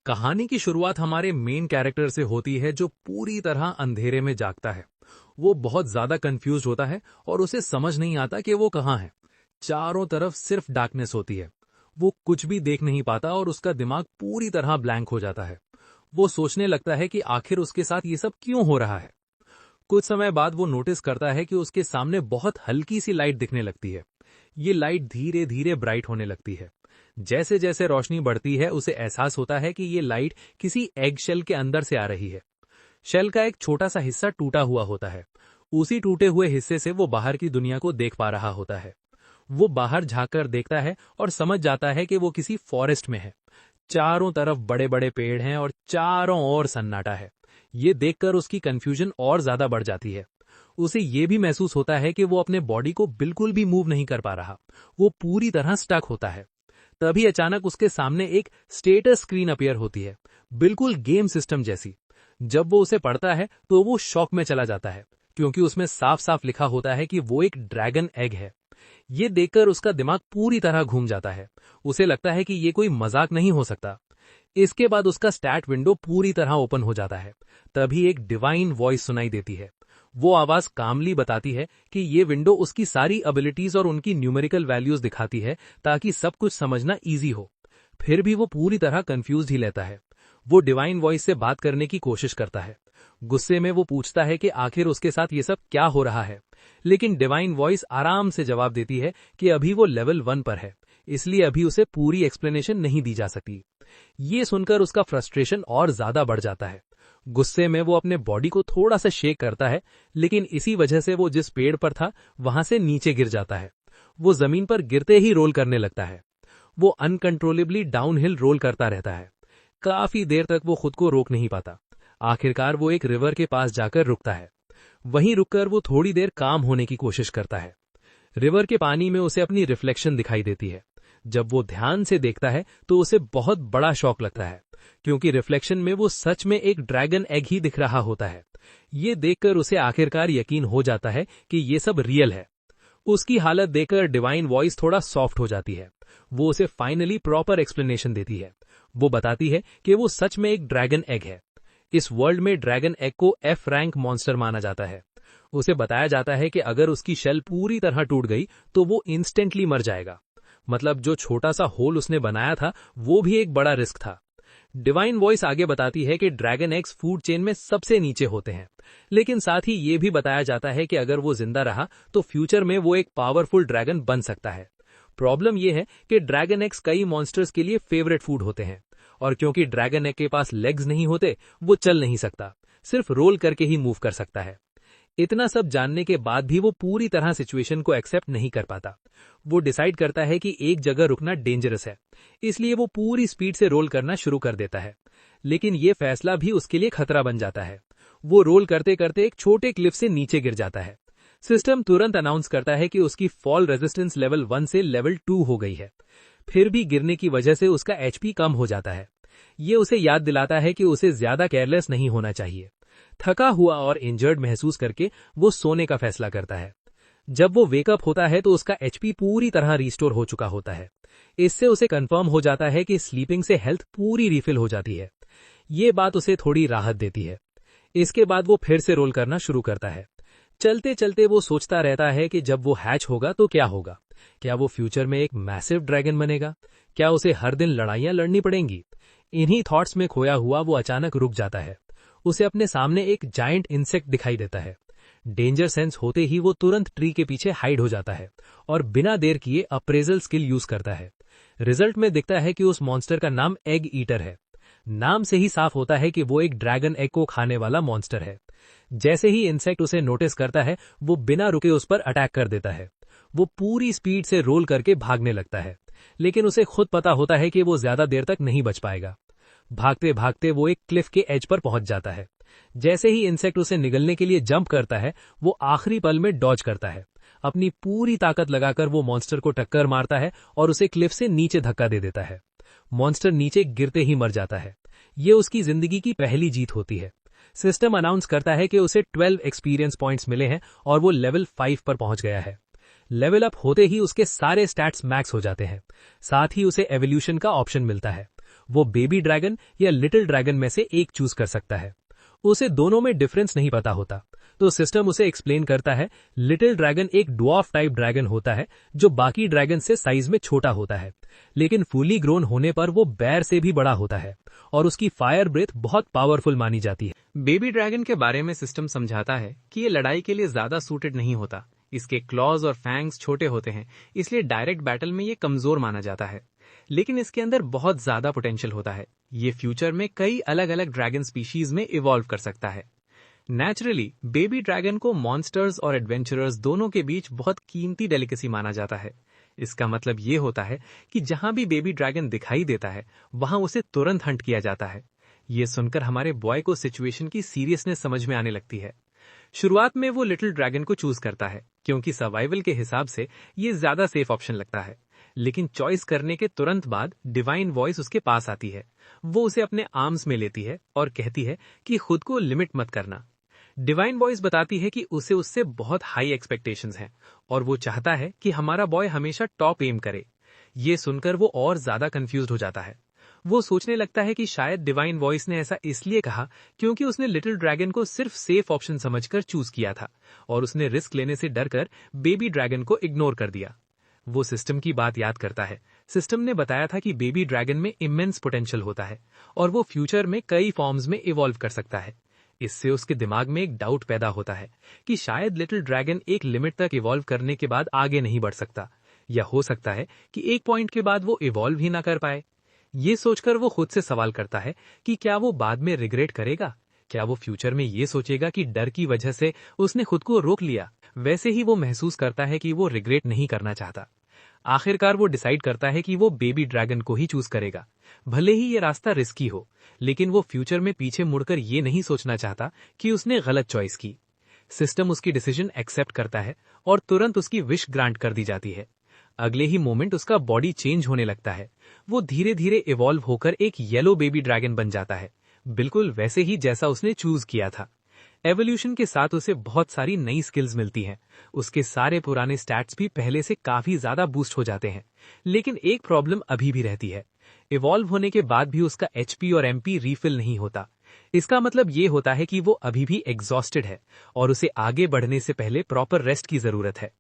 कहानी की शुरुआत हमारे मेन कैरेक्टर से होती है जो पूरी तरह अंधेरे में जागता है। वो बहुत ज्यादा कंफ्यूज होता है और उसे समझ नहीं आता कि वो कहाँ है। चारों तरफ सिर्फ डार्कनेस होती है। वो कुछ भी देख नहीं पाता और उसका दिमाग पूरी तरह ब्लैंक हो जाता है। वो सोचने लगता है कि आखिर उसके साथ ये सब क्यों हो रहा है। कुछ समय बाद वो नोटिस करता है कि उसके सामने बहुत हल्की सी लाइट दिखने लगती है। ये लाइट धीरे धीरे ब्राइट होने लगती है। जैसे जैसे रोशनी बढ़ती है उसे एहसास होता है कि ये लाइट किसी एग शेल के अंदर से आ रही है। शेल का एक छोटा सा हिस्सा टूटा हुआ होता है। उसी टूटे हुए हिस्से से वो बाहर की दुनिया को देख पा रहा होता है। वो बाहर झांककर देखता है और समझ जाता है कि वो किसी फॉरेस्ट में है। चारों तरफ बड़े बड़े पेड़ हैं और चारों ओर सन्नाटा है। ये देखकर उसकी कंफ्यूजन और ज्यादा बढ़ जाती है। उसे ये भी महसूस होता है कि वो अपने बॉडी को बिल्कुल भी मूव नहीं कर पा रहा। वो पूरी तरह स्टक होता है। तभी अचानक उसके सामने एक स्टेटस स्क्रीन अपीयर होती है, बिल्कुल गेम सिस्टम जैसी। जब वो उसे पढ़ता है तो वो शॉक में चला जाता है, क्योंकि उसमें साफ साफ लिखा होता है कि वो एक ड्रैगन एग है। ये देखकर उसका दिमाग पूरी तरह घूम जाता है। उसे लगता है कि ये कोई मजाक नहीं हो सकता। इसके बाद उसका स्टैट विंडो पूरी तरह ओपन हो जाता है। तभी एक डिवाइन वॉइस सुनाई देती है। वो आवाज कामली बताती है कि ये विंडो उसकी सारी एबिलिटीज और उनकी न्यूमेरिकल वैल्यूज दिखाती है, ताकि सब कुछ समझना इजी हो। फिर भी वो पूरी तरह कंफ्यूज ही लेता है। वो डिवाइन वॉइस से बात करने की कोशिश करता है। गुस्से में वो पूछता है कि आखिर उसके साथ ये सब क्या हो रहा है। लेकिन डिवाइन वॉइस आराम से जवाब देती है कि अभी वो लेवल 1 पर है, इसलिए अभी उसे पूरी एक्सप्लेनेशन नहीं दी जा सकती। ये सुनकर उसका फ्रस्ट्रेशन और ज्यादा बढ़ जाता है। गुस्से में वो अपने बॉडी को थोड़ा सा शेक करता है, लेकिन इसी वजह से वो जिस पेड़ पर था वहां से नीचे गिर जाता है। वो जमीन पर गिरते ही रोल करने लगता है। वो अनकंट्रोलेबली डाउनहिल रोल करता रहता है। काफी देर तक वो खुद को रोक नहीं पाता। आखिरकार वो एक रिवर के पास जाकर रुकता है। वहीं रुककर वो थोड़ी देर काम होने की कोशिश करता है। रिवर के पानी में उसे अपनी रिफ्लेक्शन दिखाई देती है। जब वो ध्यान से देखता है तो उसे बहुत बड़ा शॉक लगता है, क्योंकि रिफ्लेक्शन में वो सच में एक ड्रैगन एग ही दिख रहा होता है। ये देखकर उसे आखिरकार यकीन हो जाता है कि ये सब रियल है। उसकी हालत देखकर डिवाइन वॉइस थोड़ा सॉफ्ट हो जाती है। वो उसे फाइनली प्रॉपर एक्सप्लेनेशन देती है। वो बताती है कि वो सच में एक ड्रैगन एग है। इस वर्ल्ड में ड्रैगन एग को F रैंक मॉन्स्टर माना जाता है। उसे बताया जाता है कि अगर उसकी शेल पूरी तरह टूट गई तो वो इंस्टेंटली मर जाएगा। मतलब जो छोटा सा होल उसने बनाया था वो भी एक बड़ा रिस्क था। डिवाइन वॉइस आगे बताती है कि ड्रैगन एग्स फूड चेन में सबसे नीचे होते हैं, लेकिन साथ ही ये भी बताया जाता है कि अगर वो जिंदा रहा तो फ्यूचर में वो एक पावरफुल ड्रैगन बन सकता है। प्रॉब्लम ये है कि ड्रैगन एग्स कई मॉन्स्टर्स के लिए फेवरेट फूड होते हैं, और क्योंकि ड्रैगन एग के पास लेग्स नहीं होते वो चल नहीं सकता, सिर्फ रोल करके ही मूव कर सकता है। इतना सब जानने के बाद भी वो पूरी तरह सिचुएशन को एक्सेप्ट नहीं कर पाता। वो डिसाइड करता है कि एक जगह रुकना डेंजरस है, इसलिए वो पूरी स्पीड से रोल करना शुरू कर देता है। लेकिन ये फैसला भी उसके लिए खतरा बन जाता है। वो रोल करते करते एक छोटे क्लिफ से नीचे गिर जाता है। सिस्टम तुरंत अनाउंस करता है कि उसकी फॉल रेजिस्टेंस लेवल 1 से लेवल 2 हो गई है। फिर भी गिरने की वजह से उसका HP कम हो जाता है। ये उसे याद दिलाता है कि उसे ज्यादा केयरलेस नहीं होना चाहिए। थका हुआ और इंजर्ड महसूस करके वो सोने का फैसला करता है। जब वो वेकअप होता है तो उसका HP पूरी तरह रिस्टोर हो चुका होता है। इससे उसे कंफर्म हो जाता है कि स्लीपिंग से हेल्थ पूरी रिफिल हो जाती है। ये बात उसे थोड़ी राहत देती है। इसके बाद वो फिर से रोल करना शुरू करता है। चलते चलते वो सोचता रहता है कि जब वो हैच होगा तो क्या होगा। क्या वो फ्यूचर में एक मैसिव ड्रैगन बनेगा? क्या उसे हर दिन लड़ाइयां लड़नी पड़ेंगी? इन्हीं थॉट्स में खोया हुआ वो अचानक रुक जाता है। उसे अपने सामने एक जायंट इंसेक्ट दिखाई देता है। डेंजर सेंस होते ही वो तुरंत ट्री के पीछे हाइड हो जाता है और बिना देर किए अप्रेजल स्किल यूज करता है। रिजल्ट में दिखता है कि उस मॉन्स्टर का नाम एग ईटर है। नाम से ही साफ होता है कि वो एक ड्रैगन एग को खाने वाला मॉन्स्टर है। जैसे ही इंसेक्ट उसे नोटिस करता है वो बिना रुके उस पर अटैक कर देता है। वो पूरी स्पीड से रोल करके भागने लगता है, लेकिन उसे खुद पता होता है कि वो ज्यादा देर तक नहीं बच पाएगा। भागते भागते वो एक क्लिफ के एज पर पहुंच जाता है। जैसे ही इंसेक्ट उसे निगलने के लिए जंप करता है वो आखिरी पल में डॉज करता है। अपनी पूरी ताकत लगाकर वो मॉन्स्टर को टक्कर मारता है और उसे क्लिफ से नीचे धक्का दे देता है। मॉन्स्टर नीचे गिरते ही मर जाता है। ये उसकी जिंदगी की पहली जीत होती है। सिस्टम अनाउंस करता है कि उसे 12 एक्सपीरियंस पॉइंट्स मिले हैं और वो लेवल 5 पर पहुंच गया है। लेवल अप होते ही उसके सारे स्टैट्स मैक्स हो जाते हैं। साथ ही उसे एवोल्यूशन का ऑप्शन मिलता है। वो बेबी ड्रैगन या लिटिल ड्रैगन में से एक चूज कर सकता है। उसे दोनों में डिफरेंस नहीं पता होता, तो सिस्टम उसे एक्सप्लेन करता है लिटिल ड्रैगन एक ड्वार्फ टाइप ड्रैगन होता है जो बाकी ड्रैगन से साइज में छोटा होता है, लेकिन फुली ग्रोन होने पर वो बेर से भी बड़ा होता है और उसकी फायर ब्रेथ बहुत पावरफुल मानी जाती है। बेबी ड्रैगन के बारे में सिस्टम समझाता है कि ये लड़ाई के लिए ज्यादा सूटेड नहीं होता। इसके क्लॉज और फैंग्स छोटे होते हैं, इसलिए डायरेक्ट बैटल में ये कमजोर माना जाता है, लेकिन इसके अंदर बहुत ज्यादा पोटेंशियल होता है। ये फ्यूचर में कई अलग अलग ड्रैगन स्पीशीज में इवॉल्व कर सकता है। नेचुरली बेबी ड्रैगन को मॉन्स्टर्स और एडवेंचरर्स दोनों के बीच बहुत कीमती डेलिकेसी माना जाता है। इसका मतलब ये होता है कि जहां भी बेबी ड्रैगन दिखाई देता है वहां उसे तुरंत हंट किया जाता है। ये सुनकर हमारे बॉय को सिचुएशन की सीरियसनेस समझ में आने लगती है। शुरुआत में वो लिटिल ड्रैगन को चूज करता है क्योंकि सर्वाइवल के हिसाब से ये ज्यादा सेफ ऑप्शन लगता है, लेकिन चॉइस करने के तुरंत बाद डिवाइन वॉइस उसके पास आती है। वो उसे अपने आर्म्स में लेती है और कहती है कि खुद को लिमिट मत करना। डिवाइन वॉइस बताती है कि उसे उससे बहुत हाई एक्सपेक्टेशंस हैं और वो चाहता है कि हमारा बॉय हमेशा टॉप एम करे। ये सुनकर वो और ज्यादा कंफ्यूज्ड हो जाता है। वो सोचने लगता है कि शायद डिवाइन वॉइस ने ऐसा इसलिए कहा क्योंकि उसने लिटिल ड्रैगन को सिर्फ सेफ ऑप्शन समझकर चूज किया था और उसने रिस्क लेने से डरकर बेबी ड्रैगन को इग्नोर कर दिया। वो सिस्टम की बात याद करता है। सिस्टम ने बताया था कि बेबी ड्रैगन में इमेंस पोटेंशियल होता है और वो फ्यूचर में कई फॉर्म्स में इवॉल्व कर सकता है। इससे उसके दिमाग में एक डाउट पैदा होता है कि शायद लिटिल ड्रैगन एक लिमिट तक इवॉल्व करने के बाद आगे नहीं बढ़ सकता, या हो सकता है कि एक पॉइंट के बाद वो इवॉल्व ही ना कर पाए। ये सोचकर वो खुद से सवाल करता है कि क्या वो बाद में रिग्रेट करेगा, क्या वो फ्यूचर में ये सोचेगा कि डर की वजह से उसने खुद को रोक लिया। वैसे ही वो महसूस करता है कि वो रिग्रेट नहीं करना चाहता। आखिरकार वो डिसाइड करता है कि वो बेबी ड्रैगन को ही चूज करेगा। भले ही ये रास्ता रिस्की हो, लेकिन वो फ्यूचर में पीछे मुड़कर ये नहीं सोचना चाहता कि उसने गलत चॉइस की। सिस्टम उसकी डिसीजन एक्सेप्ट करता है और तुरंत उसकी विश ग्रांट कर दी जाती है। अगले ही मोमेंट उसका बॉडी चेंज होने लगता है। वो धीरे धीरे इवॉल्व होकर एक येलो बेबी ड्रैगन बन जाता है, बिल्कुल वैसे ही जैसा उसने चूज किया था। एवोल्यूशन के साथ उसे बहुत सारी नई स्किल्स मिलती हैं। उसके सारे पुराने स्टैट्स भी पहले से काफी ज्यादा बूस्ट हो जाते हैं, लेकिन एक प्रॉब्लम अभी भी रहती है। इवॉल्व होने के बाद भी उसका एचपी और एमपी रीफिल नहीं होता। इसका मतलब ये होता है कि वो अभी भी एग्जॉस्टेड है और उसे आगे बढ़ने से पहले प्रॉपर रेस्ट की जरूरत है।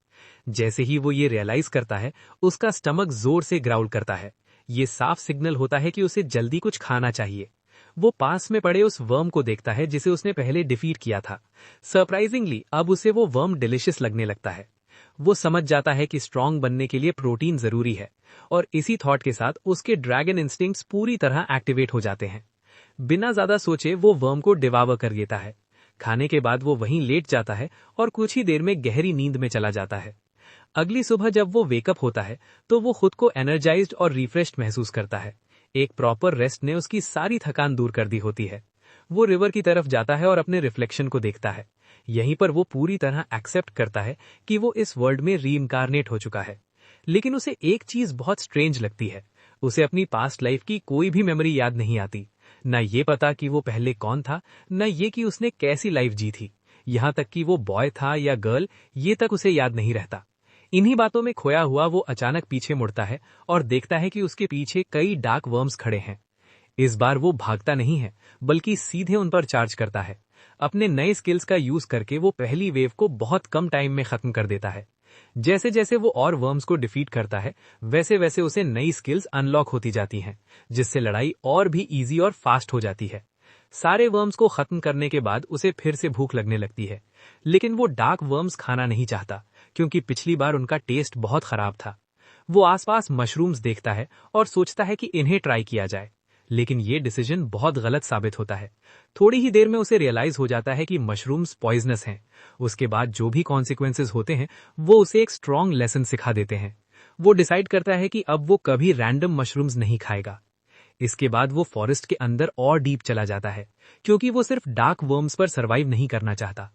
जैसे ही वो ये रियलाइज करता है, उसका स्टमक जोर से ग्राउल करता है। ये साफ सिग्नल होता है कि उसे जल्दी कुछ खाना चाहिए। वो पास में पड़े उस वर्म को देखता है जिसे उसने पहले डिफीट किया था। सरप्राइजिंगली अब उसे वो वर्म डिलिशियस लगने लगता है। वो समझ जाता है कि स्ट्रांग बनने के लिए प्रोटीन जरूरी है और इसी थॉट के साथ उसके ड्रैगन इंस्टिंक्ट्स पूरी तरह एक्टिवेट हो जाते हैं। बिना ज्यादा सोचे वो वर्म को डिवावर कर लेता है। खाने के बाद वो वहीं लेट जाता है और कुछ ही देर में गहरी नींद में चला जाता है। अगली सुबह जब वो वेकअप होता है तो वो खुद को एनर्जाइज्ड और रिफ्रेश्ड महसूस करता है। एक प्रॉपर रेस्ट ने उसकी सारी थकान दूर कर दी होती है। वो रिवर की तरफ जाता है और अपने रिफ्लेक्शन को देखता है। यहीं पर वो पूरी तरह एक्सेप्ट करता है कि वो इस वर्ल्ड में रीइंकारनेट हो चुका है। लेकिन उसे एक चीज बहुत स्ट्रेंज लगती है। उसे अपनी पास्ट लाइफ की कोई भी मेमोरी याद नहीं आती। न ये पता कि वो पहले कौन था, न ये कि उसने कैसी लाइफ जी थी। यहाँ तक कि वो बॉय था या गर्ल, ये तक उसे याद नहीं रहता। इन्हीं बातों में खोया हुआ वो अचानक पीछे मुड़ता है और देखता है कि उसके पीछे कई डार्क वर्म्स खड़े हैं। इस बार वो भागता नहीं है, बल्कि सीधे उन पर चार्ज करता है। अपने नए स्किल्स का यूज करके वो पहली वेव को बहुत कम टाइम में खत्म कर देता है। जैसे जैसे वो और वर्म्स को डिफीट करता है, वैसे वैसे उसे नई स्किल्स अनलॉक होती जाती हैं, जिससे लड़ाई और भी इजी और फास्ट हो जाती है। सारे वर्म्स को खत्म करने के बाद उसे फिर से भूख लगने लगती है, लेकिन वो डार्क वर्म्स खाना नहीं चाहता क्योंकि पिछली बार उनका टेस्ट बहुत खराब था। वो आसपास मशरूम्स देखता है और सोचता है कि इन्हें ट्राई किया जाए, लेकिन ये डिसीजन बहुत गलत साबित होता है। थोड़ी ही देर में उसे रियलाइज हो जाता है कि मशरूम्स पॉइजनस हैं। उसके बाद जो भी कॉन्सिक्वेंसेस होते हैं वो उसे एक स्ट्रॉन्ग लेसन सिखा देते हैं। वो डिसाइड करता है कि अब वो कभी रैंडम मशरूम्स नहीं खाएगा। इसके बाद वो फॉरेस्ट के अंदर और डीप चला जाता है क्योंकि वो सिर्फ डार्क वर्म्स पर सर्वाइव नहीं करना चाहता।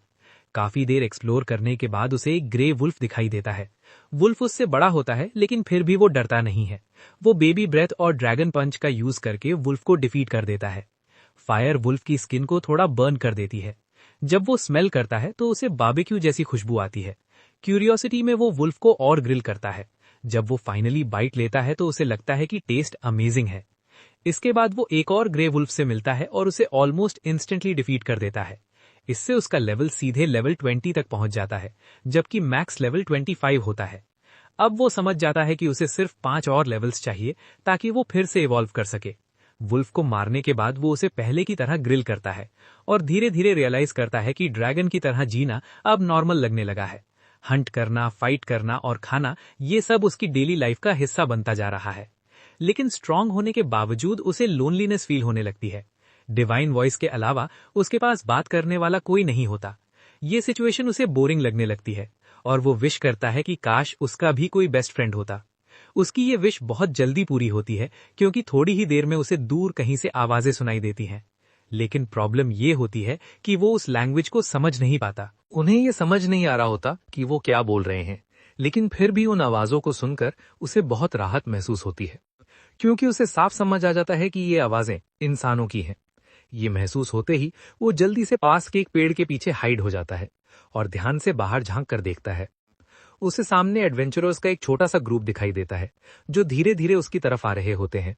काफी देर एक्सप्लोर करने के बाद उसे एक ग्रे वुल्फ दिखाई देता है। वुल्फ उससे बड़ा होता है, लेकिन फिर भी वो डरता नहीं है। वो बेबी ब्रेथ और ड्रैगन पंच का यूज करके वुल्फ को डिफीट कर देता है। फायर वुल्फ की स्किन को थोड़ा बर्न कर देती है। जब वो स्मेल करता है तो उसे बारबेक्यू जैसी खुशबू आती है। क्यूरियोसिटी में वो वुल्फ को और ग्रिल करता है। जब वो फाइनली बाइट लेता है तो उसे लगता है कि टेस्ट अमेजिंग है। इसके बाद वो एक और ग्रे वुल्फ से मिलता है और उसे ऑलमोस्ट इंस्टेंटली डिफीट कर देता है। इससे उसका लेवल सीधे लेवल 20 तक पहुंच जाता है, जबकि मैक्स लेवल 25 होता है। अब वो समझ जाता है कि उसे सिर्फ 5 और लेवल्स चाहिए ताकि वो फिर से इवॉल्व कर सके। वुल्फ को मारने के बाद वो उसे पहले की तरह ग्रिल करता है और धीरे धीरे रियलाइज करता है कि ड्रैगन की तरह जीना अब नॉर्मल लगने लगा है। हंट करना, फाइट करना और खाना, ये सब उसकी डेली लाइफ का हिस्सा बनता जा रहा है। लेकिन स्ट्रांग होने के बावजूद उसे लोनलीनेस फील होने लगती है। डिवाइन वॉइस के अलावा उसके पास बात करने वाला कोई नहीं होता। ये सिचुएशन उसे बोरिंग लगने लगती है और वो विश करता है कि काश उसका भी कोई बेस्ट फ्रेंड होता। उसकी ये विश बहुत जल्दी पूरी होती है क्योंकि थोड़ी ही देर में उसे दूर कहीं से आवाजें सुनाई देती हैं। लेकिन प्रॉब्लम ये होती है कि वो उस लैंग्वेज को समझ नहीं पाता। उन्हें ये समझ नहीं आ रहा होता कि वो क्या बोल रहे हैं, लेकिन फिर भी उन आवाजों को सुनकर उसे बहुत राहत महसूस होती है, क्योंकि उसे साफ समझ आ जाता है कि ये आवाजें इंसानों की हैं। ये महसूस होते ही वो जल्दी से पास के एक पेड़ के पीछे हाइड हो जाता है और ध्यान से बाहर झांक कर देखता है। उसे सामने एडवेंचरर्स का एक छोटा सा ग्रुप दिखाई देता है, जो धीरे धीरे उसकी तरफ आ रहे होते हैं।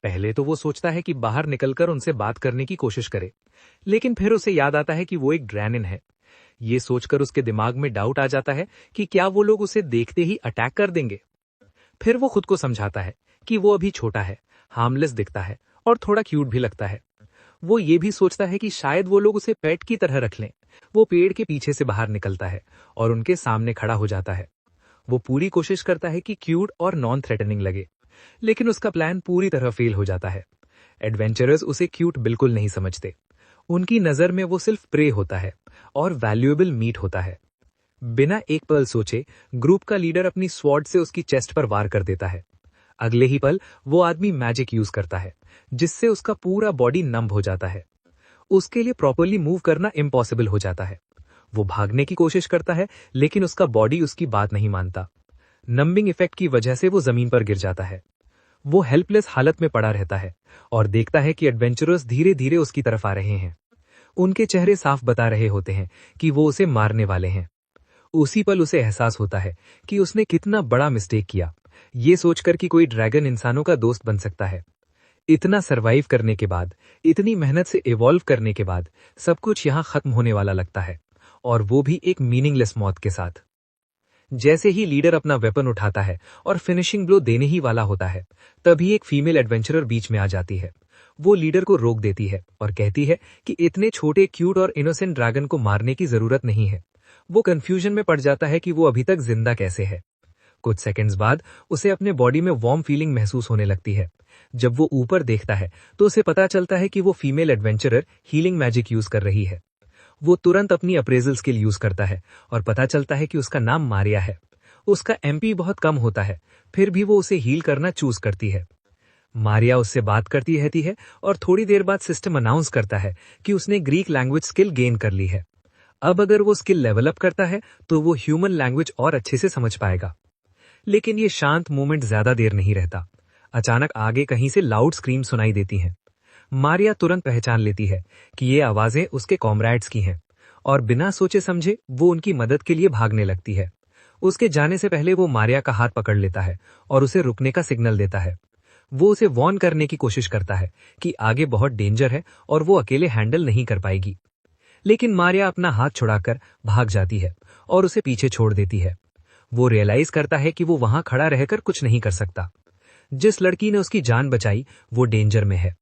पहले तो वो सोचता है कि बाहर निकलकर उनसे बात करने की कोशिश करे, लेकिन फिर उसे याद आता है कि वो एक ड्रैनिन है। ये सोचकर उसके दिमाग में डाउट आ जाता है कि क्या वो लोग उसे देखते ही अटैक कर देंगे। फिर वो खुद को समझाता है कि वो अभी छोटा है, हार्मलेस दिखता है और थोड़ा क्यूट भी लगता है। वो ये भी सोचता है कि शायद वो लोग उसे पेट की तरह रख लें। वो पेड़ के पीछे से बाहर निकलता है और उनके सामने खड़ा हो जाता है। वो पूरी कोशिश करता है कि क्यूट और नॉन थ्रेटनिंग लगे, लेकिन उसका प्लान पूरी तरह फेल हो जाता है। एडवेंचरर्स उसे क्यूट बिल्कुल नहीं समझते। उनकी नजर में वो सिर्फ प्रे होता है और वैल्यूएबल मीट होता है। बिना एक पल सोचे ग्रुप का लीडर अपनी स्वॉर्ड से उसकी चेस्ट पर वार कर देता है। अगले ही पल वो आदमी मैजिक यूज करता है, जिससे उसका पूरा बॉडी नंब हो जाता है। उसके लिए प्रॉपरली मूव करना इम्पॉसिबल हो जाता है। वो भागने की कोशिश करता है, लेकिन उसका बॉडी उसकी बात नहीं मानता। नंबिंग इफेक्ट की वजह से वो जमीन पर गिर जाता है। वो हेल्पलेस हालत में पड़ा रहता है और देखता है कि एडवेंचरर्स धीरे धीरे उसकी तरफ आ रहे हैं। उनके चेहरे साफ बता रहे होते हैं कि वो उसे मारने वाले हैं। उसी पल उसे एहसास होता है कि उसने कितना बड़ा मिस्टेक किया, ये सोचकर कि कोई ड्रैगन इंसानों का दोस्त बन सकता है। इतना सरवाइव करने के बाद, इतनी मेहनत से इवॉल्व करने के बाद सब कुछ यहाँ खत्म होने वाला लगता है, और वो भी एक मीनिंगलेस मौत के साथ। जैसे ही लीडर अपना वेपन उठाता है और फिनिशिंग ब्लो देने ही वाला होता है, तभी एक फीमेल एडवेंचरर बीच में आ जाती है। वो लीडर को रोक देती है और कहती है कि इतने छोटे, क्यूट और इनोसेंट ड्रैगन को मारने की जरूरत नहीं है। वो कंफ्यूजन में पड़ जाता है कि वो अभी तक जिंदा कैसे है। कुछ सेकंड्स बाद उसे अपने बॉडी में वार्म फीलिंग महसूस होने लगती है। जब वो ऊपर देखता है तो उसे पता चलता है कि वो female adventurer healing magic use कर रही है। वो तुरंत अपनी अप्रेजल स्किल यूज करता है और पता चलता है कि उसका नाम मारिया है। उसका एमपी बहुत कम होता है, फिर भी वो उसे हील करना चूज करती है। मारिया उससे बात करती रहती है और थोड़ी देर बाद सिस्टम अनाउंस करता है कि उसने ग्रीक लैंग्वेज स्किल गेन कर ली है। अब अगर वो स्किल लेवल अप करता है तो वो ह्यूमन लैंग्वेज और अच्छे से समझ पाएगा। लेकिन ये शांत मोमेंट ज्यादा देर नहीं रहता। अचानक आगे कहीं से लाउड स्क्रीम सुनाई देती हैं। मारिया तुरंत पहचान लेती है कि ये आवाजें उसके कॉमरेड्स की हैं और बिना सोचे समझे वो उनकी मदद के लिए भागने लगती है। उसके जाने से पहले वो मारिया का हाथ पकड़ लेता है और उसे रुकने का सिग्नल देता है। वो उसे वॉर्न करने की कोशिश करता है कि आगे बहुत डेंजर है और वो अकेले हैंडल नहीं कर पाएगी। लेकिन मारिया अपना हाथ छुड़ाकर भाग जाती है और उसे पीछे छोड़ देती है। वो रियलाइज करता है कि वो वहां खड़ा रहकर कुछ नहीं कर सकता। जिस लड़की ने उसकी जान बचाई वो डेंजर में है।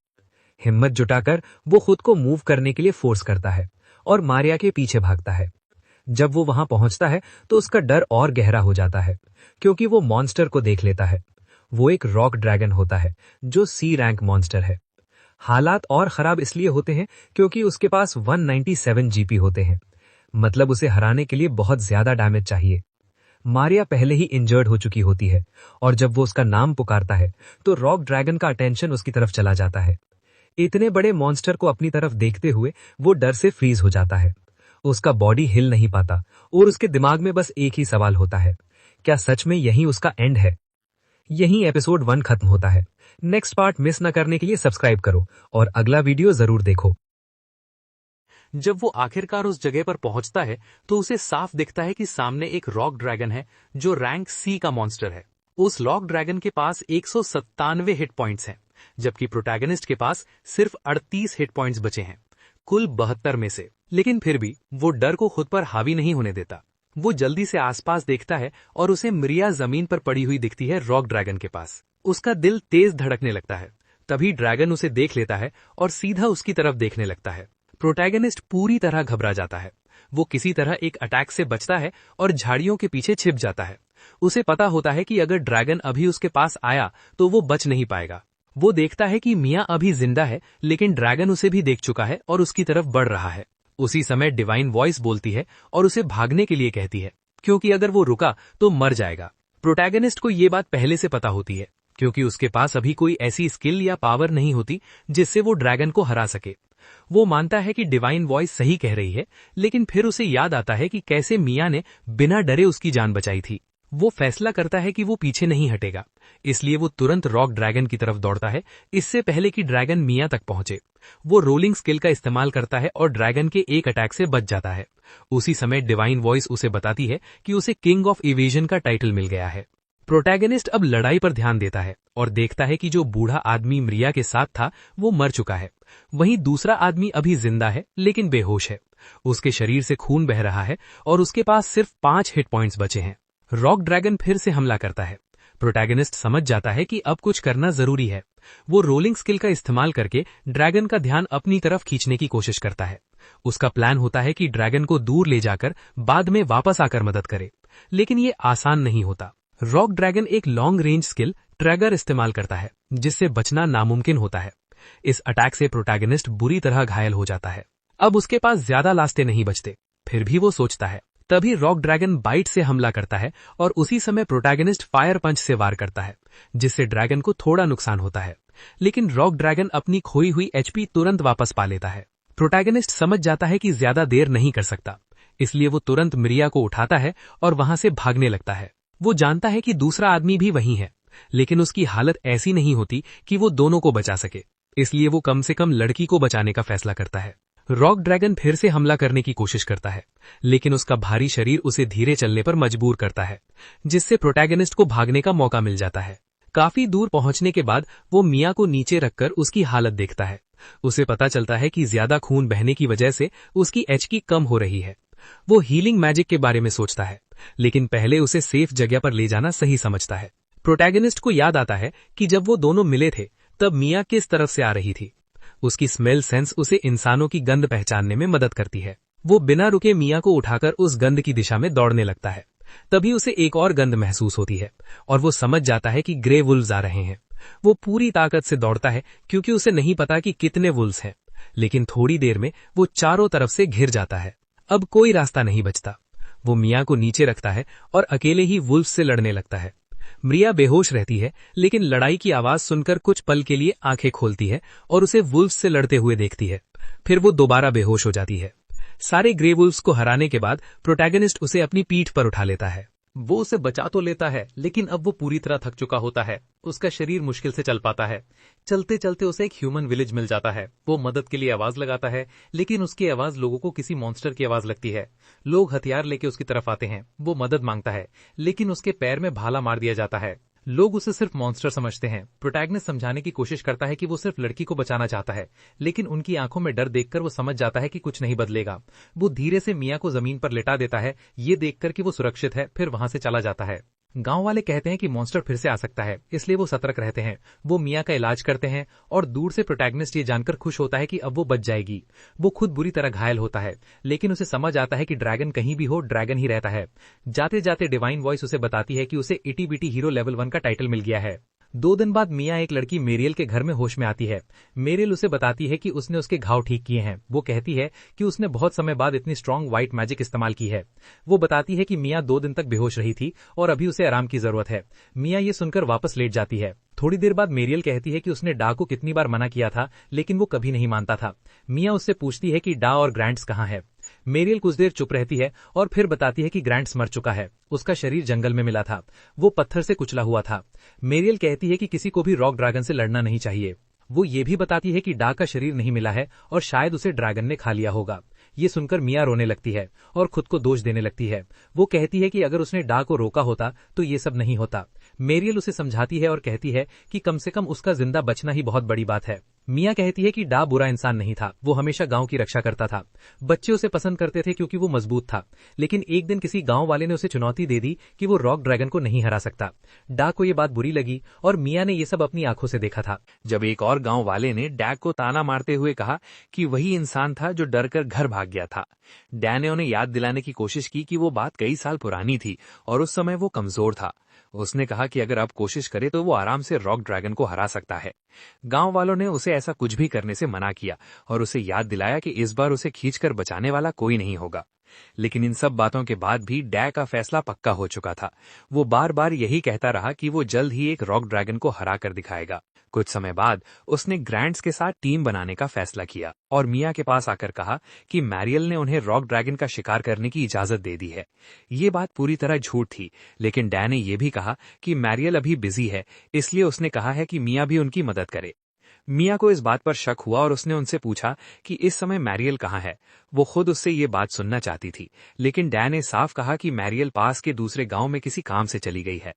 हिम्मत जुटाकर वो खुद को मूव करने के लिए फोर्स करता है और मारिया के पीछे भागता है। जब वो वहां पहुंचता है तो उसका डर और गहरा हो जाता है, क्योंकि वो मॉन्स्टर को देख लेता है। वो एक रॉक ड्रैगन होता है जो सी रैंक मॉन्स्टर है। हालात और खराब इसलिए होते हैं क्योंकि उसके पास 197 जीपी होते हैं, मतलब उसे हराने के लिए बहुत ज्यादा डैमेज चाहिए। मारिया पहले ही इंजर्ड हो चुकी होती है और जब वो उसका नाम पुकारता है तो रॉक ड्रैगन का अटेंशन उसकी तरफ चला जाता है। इतने बड़े मॉन्स्टर को अपनी तरफ देखते हुए वो डर से फ्रीज हो जाता है। उसका बॉडी हिल नहीं पाता और उसके दिमाग में बस एक ही सवाल होता है, क्या सच में यही उसका एंड है? यहीं एपिसोड 1 खत्म होता है। नेक्स्ट पार्ट मिस न करने के लिए सब्सक्राइब करो और अगला वीडियो जरूर देखो। जब वो आखिरकार उस जगह पर पहुंचता है तो उसे साफ दिखता है कि सामने एक रॉक ड्रैगन है जो रैंक सी का मॉन्स्टर है। उस रॉक ड्रैगन के पास 197 हिट पॉइंट्स हैं, जबकि प्रोटैगनिस्ट के पास सिर्फ 38 हिट पॉइंट्स बचे हैं कुल 72 में से। लेकिन फिर भी वो डर को खुद पर हावी नहीं होने देता। वो जल्दी से आसपास देखता है और उसे मिरिया जमीन पर पड़ी हुई दिखती है रॉक ड्रैगन के पास। उसका दिल तेज धड़कने लगता है। तभी ड्रैगन उसे देख लेता है और सीधा उसकी तरफ देखने लगता है। प्रोटैगनिस्ट पूरी तरह घबरा जाता है। वो किसी तरह एक अटैक से बचता है और झाड़ियों के पीछे छिप जाता है। उसे पता होता है कि अगर ड्रैगन अभी उसके पास आया तो वो बच नहीं पाएगा। वो देखता है कि मिया अभी जिंदा है, लेकिन ड्रैगन उसे भी देख चुका है और उसकी तरफ बढ़ रहा है। उसी समय डिवाइन वॉइस बोलती है और उसे भागने के लिए कहती है, क्योंकि अगर वो रुका तो मर जाएगा। प्रोटैगनिस्ट को ये बात पहले से पता होती है, क्योंकि उसके पास अभी कोई ऐसी स्किल या पावर नहीं होती जिससे वो ड्रैगन को हरा सके। वो मानता है कि डिवाइन वॉइस सही कह रही है, लेकिन फिर उसे याद आता है कि कैसे मिया ने बिना डरे उसकी जान बचाई थी। वो फैसला करता है कि वो पीछे नहीं हटेगा, इसलिए वो तुरंत रॉक ड्रैगन की तरफ दौड़ता है, इससे पहले कि ड्रैगन मिया तक पहुंचे। वो रोलिंग स्किल का इस्तेमाल करता है और ड्रैगन के एक अटैक से बच जाता है। उसी समय डिवाइन वॉइस उसे बताती है कि उसे किंग ऑफ इवेजन का टाइटल मिल गया है। प्रोटैगनिस्ट अब लड़ाई पर ध्यान देता है और देखता है कि जो बूढ़ा आदमी मिरिया के साथ था वो मर चुका है। वहीं दूसरा आदमी अभी जिंदा है, लेकिन बेहोश है। उसके शरीर से खून बह रहा है और उसके पास सिर्फ 5 हिट पॉइंट्स बचे हैं। रॉक ड्रैगन फिर से हमला करता है। प्रोटैगनिस्ट समझ जाता है कि अब कुछ करना जरूरी है। वो रोलिंग स्किल का इस्तेमाल करके ड्रैगन का ध्यान अपनी तरफ खींचने की कोशिश करता है। उसका प्लान होता है कि ड्रैगन को दूर ले जाकर बाद में वापस आकर मदद करे, लेकिन ये आसान नहीं होता। रॉक ड्रैगन एक लॉन्ग रेंज स्किल ट्रैगर इस्तेमाल करता है, जिससे बचना नामुमकिन होता है। इस अटैक से प्रोटैगनिस्ट बुरी तरह घायल हो जाता है। अब उसके पास ज्यादा रास्ते नहीं बचते, फिर भी वो सोचता है। तभी रॉक ड्रैगन बाइट से हमला करता है और उसी समय प्रोटैगनिस्ट फायर पंच से वार करता है, जिससे ड्रैगन को थोड़ा नुकसान होता है। लेकिन रॉक ड्रैगन अपनी खोई हुई एचपी तुरंत वापस पा लेता है। प्रोटैगनिस्ट समझ जाता है कि ज्यादा देर नहीं कर सकता, इसलिए वो तुरंत मिरिया को उठाता है और वहां से भागने लगता है। वो जानता है कि दूसरा आदमी भी वहीं है, लेकिन उसकी हालत ऐसी नहीं होती कि वो दोनों को बचा सके, इसलिए वो कम से कम लड़की को बचाने का फैसला करता है। रॉक ड्रैगन फिर से हमला करने की कोशिश करता है, लेकिन उसका भारी शरीर उसे धीरे चलने पर मजबूर करता है, जिससे प्रोटैगनिस्ट को भागने का मौका मिल जाता है। काफी दूर पहुंचने के बाद वो मिया को नीचे रखकर उसकी हालत देखता है। उसे पता चलता है कि ज्यादा खून बहने की वजह से उसकी एचपी कम हो रही है। वो हीलिंग मैजिक के बारे में सोचता है, लेकिन पहले उसे सेफ जगह पर ले जाना सही समझता है। प्रोटैगनिस्ट को याद आता है कि जब वो दोनों मिले थे तब मिया किस तरफ से आ रही थी। उसकी स्मेल सेंस उसे इंसानों की गंध पहचानने में मदद करती है। वो बिना रुके मिया को उठाकर उस गंध की दिशा में दौड़ने लगता है। तभी उसे एक और गंध महसूस होती है और वो समझ जाता है कि ग्रे वुल्व्स आ रहे हैं। वो पूरी ताकत से दौड़ता है, क्योंकि उसे नहीं पता कि कितने वुल्व्स हैं, लेकिन थोड़ी देर में वो चारों तरफ से घिर जाता है। अब कोई रास्ता नहीं बचता। वो मिया को नीचे रखता है और अकेले ही वुल्व्स से लड़ने लगता है। मिया बेहोश रहती है, लेकिन लड़ाई की आवाज सुनकर कुछ पल के लिए आंखें खोलती है और उसे वुल्व्स से लड़ते हुए देखती है। फिर वो दोबारा बेहोश हो जाती है। सारे ग्रे वुल्व्स को हराने के बाद प्रोटैगनिस्ट उसे अपनी पीठ पर उठा लेता है। वो उसे बचा तो लेता है, लेकिन अब वो पूरी तरह थक चुका होता है। उसका शरीर मुश्किल से चल पाता है। चलते चलते उसे एक ह्यूमन विलेज मिल जाता है। वो मदद के लिए आवाज लगाता है, लेकिन उसकी आवाज लोगों को किसी मॉन्स्टर की आवाज लगती है। लोग हथियार लेके उसकी तरफ आते हैं। वो मदद मांगता है, लेकिन उसके पैर में भाला मार दिया जाता है। लोग उसे सिर्फ मॉन्स्टर समझते हैं। प्रोटैगनिस्ट समझाने की कोशिश करता है कि वो सिर्फ लड़की को बचाना चाहता है, लेकिन उनकी आंखों में डर देखकर वो समझ जाता है कि कुछ नहीं बदलेगा। वो धीरे से मिया को जमीन पर लेटा देता है, ये देखकर कि वो सुरक्षित है, फिर वहां से चला जाता है। गांव वाले कहते हैं कि मॉन्स्टर फिर से आ सकता है, इसलिए वो सतर्क रहते हैं। वो मिया का इलाज करते हैं और दूर से प्रोटैगनिस्ट ये जानकर खुश होता है कि अब वो बच जाएगी। वो खुद बुरी तरह घायल होता है, लेकिन उसे समझ आता है कि ड्रैगन कहीं भी हो, ड्रैगन ही रहता है। जाते जाते डिवाइन वॉइस उसे बताती है कि उसे इटी बिटी हीरो लेवल 1 का टाइटल मिल गया है। 2 दिन बाद मिया एक लड़की मेरियल के घर में होश में आती है। मेरियल उसे बताती है कि उसने उसके घाव ठीक किए हैं। वो कहती है कि उसने बहुत समय बाद इतनी स्ट्रांग व्हाइट मैजिक इस्तेमाल की है। वो बताती है कि मिया 2 दिन तक बेहोश रही थी और अभी उसे आराम की जरूरत है। मिया ये सुनकर वापस लेट जाती है। थोड़ी देर बाद मेरियल कहती है कि उसने डा को कितनी बार मना किया था, लेकिन वो कभी नहीं मानता था। मिया उससे पूछती है कि डा और ग्रैंट्स कहाँ है। मेरियल कुछ देर चुप रहती है और फिर बताती है कि ग्रैंट्स मर चुका है। उसका शरीर जंगल में मिला था। वो पत्थर से कुचला हुआ था। मेरियल कहती है कि किसी को भी रॉक ड्रैगन से लड़ना नहीं चाहिए। वो ये भी बताती है कि डा का शरीर नहीं मिला है और शायद उसे ड्रैगन ने खा लिया होगा। ये सुनकर मिया रोने लगती है और खुद को दोष देने लगती है। वो कहती है कि अगर उसने डा को रोका होता तो ये सब नहीं होता। मैरियल उसे समझाती है और कहती है कि कम से कम उसका जिंदा बचना ही बहुत बड़ी बात है। मिया कहती है कि डा बुरा इंसान नहीं था, वो हमेशा गांव की रक्षा करता था। बच्चे उसे पसंद करते थे क्योंकि वो मजबूत था। लेकिन एक दिन किसी गांव वाले ने उसे चुनौती दे दी कि वो रॉक ड्रैगन को नहीं हरा सकता। डा को ये बात बुरी लगी और मिया ने ये सब अपनी आंखों से देखा था। जब एक और गांव वाले ने डैग को ताना मारते हुए कहा कि वही इंसान था जो डरकर घर भाग गया था। डैन ने उन्हें याद दिलाने की कोशिश की कि वो बात कई साल पुरानी थी और उस समय वो कमजोर था। उसने कहा कि अगर अब कोशिश करे तो वो आराम से रॉक ड्रैगन को हरा सकता है। गांव वालों ने उसे ऐसा कुछ भी करने से मना किया और उसे याद दिलाया कि इस बार उसे खींचकर बचाने वाला कोई नहीं होगा। लेकिन इन सब बातों के बाद भी डैग का फैसला पक्का हो चुका था। वो बार बार यही कहता रहा कि वो जल्द ही एक रॉक ड्रैगन को हरा कर दिखाएगा। कुछ समय बाद उसने ग्रैंड्स के साथ टीम बनाने का फैसला किया और मिया के पास आकर कहा कि मैरियल ने उन्हें रॉक ड्रैगन का शिकार करने की इजाजत दे दी है। ये बात पूरी तरह झूठ थी, लेकिन डैन ने यह भी कहा कि मैरियल अभी बिजी है, इसलिए उसने कहा है कि मिया भी उनकी मदद करे। मिया को इस बात पर शक हुआ और उसने उनसे पूछा कि इस समय मैरियल कहाँ है। वो खुद उससे ये बात सुनना चाहती थी, लेकिन डैन ने साफ कहा कि मैरियल पास के दूसरे गांव में किसी काम से चली गई है।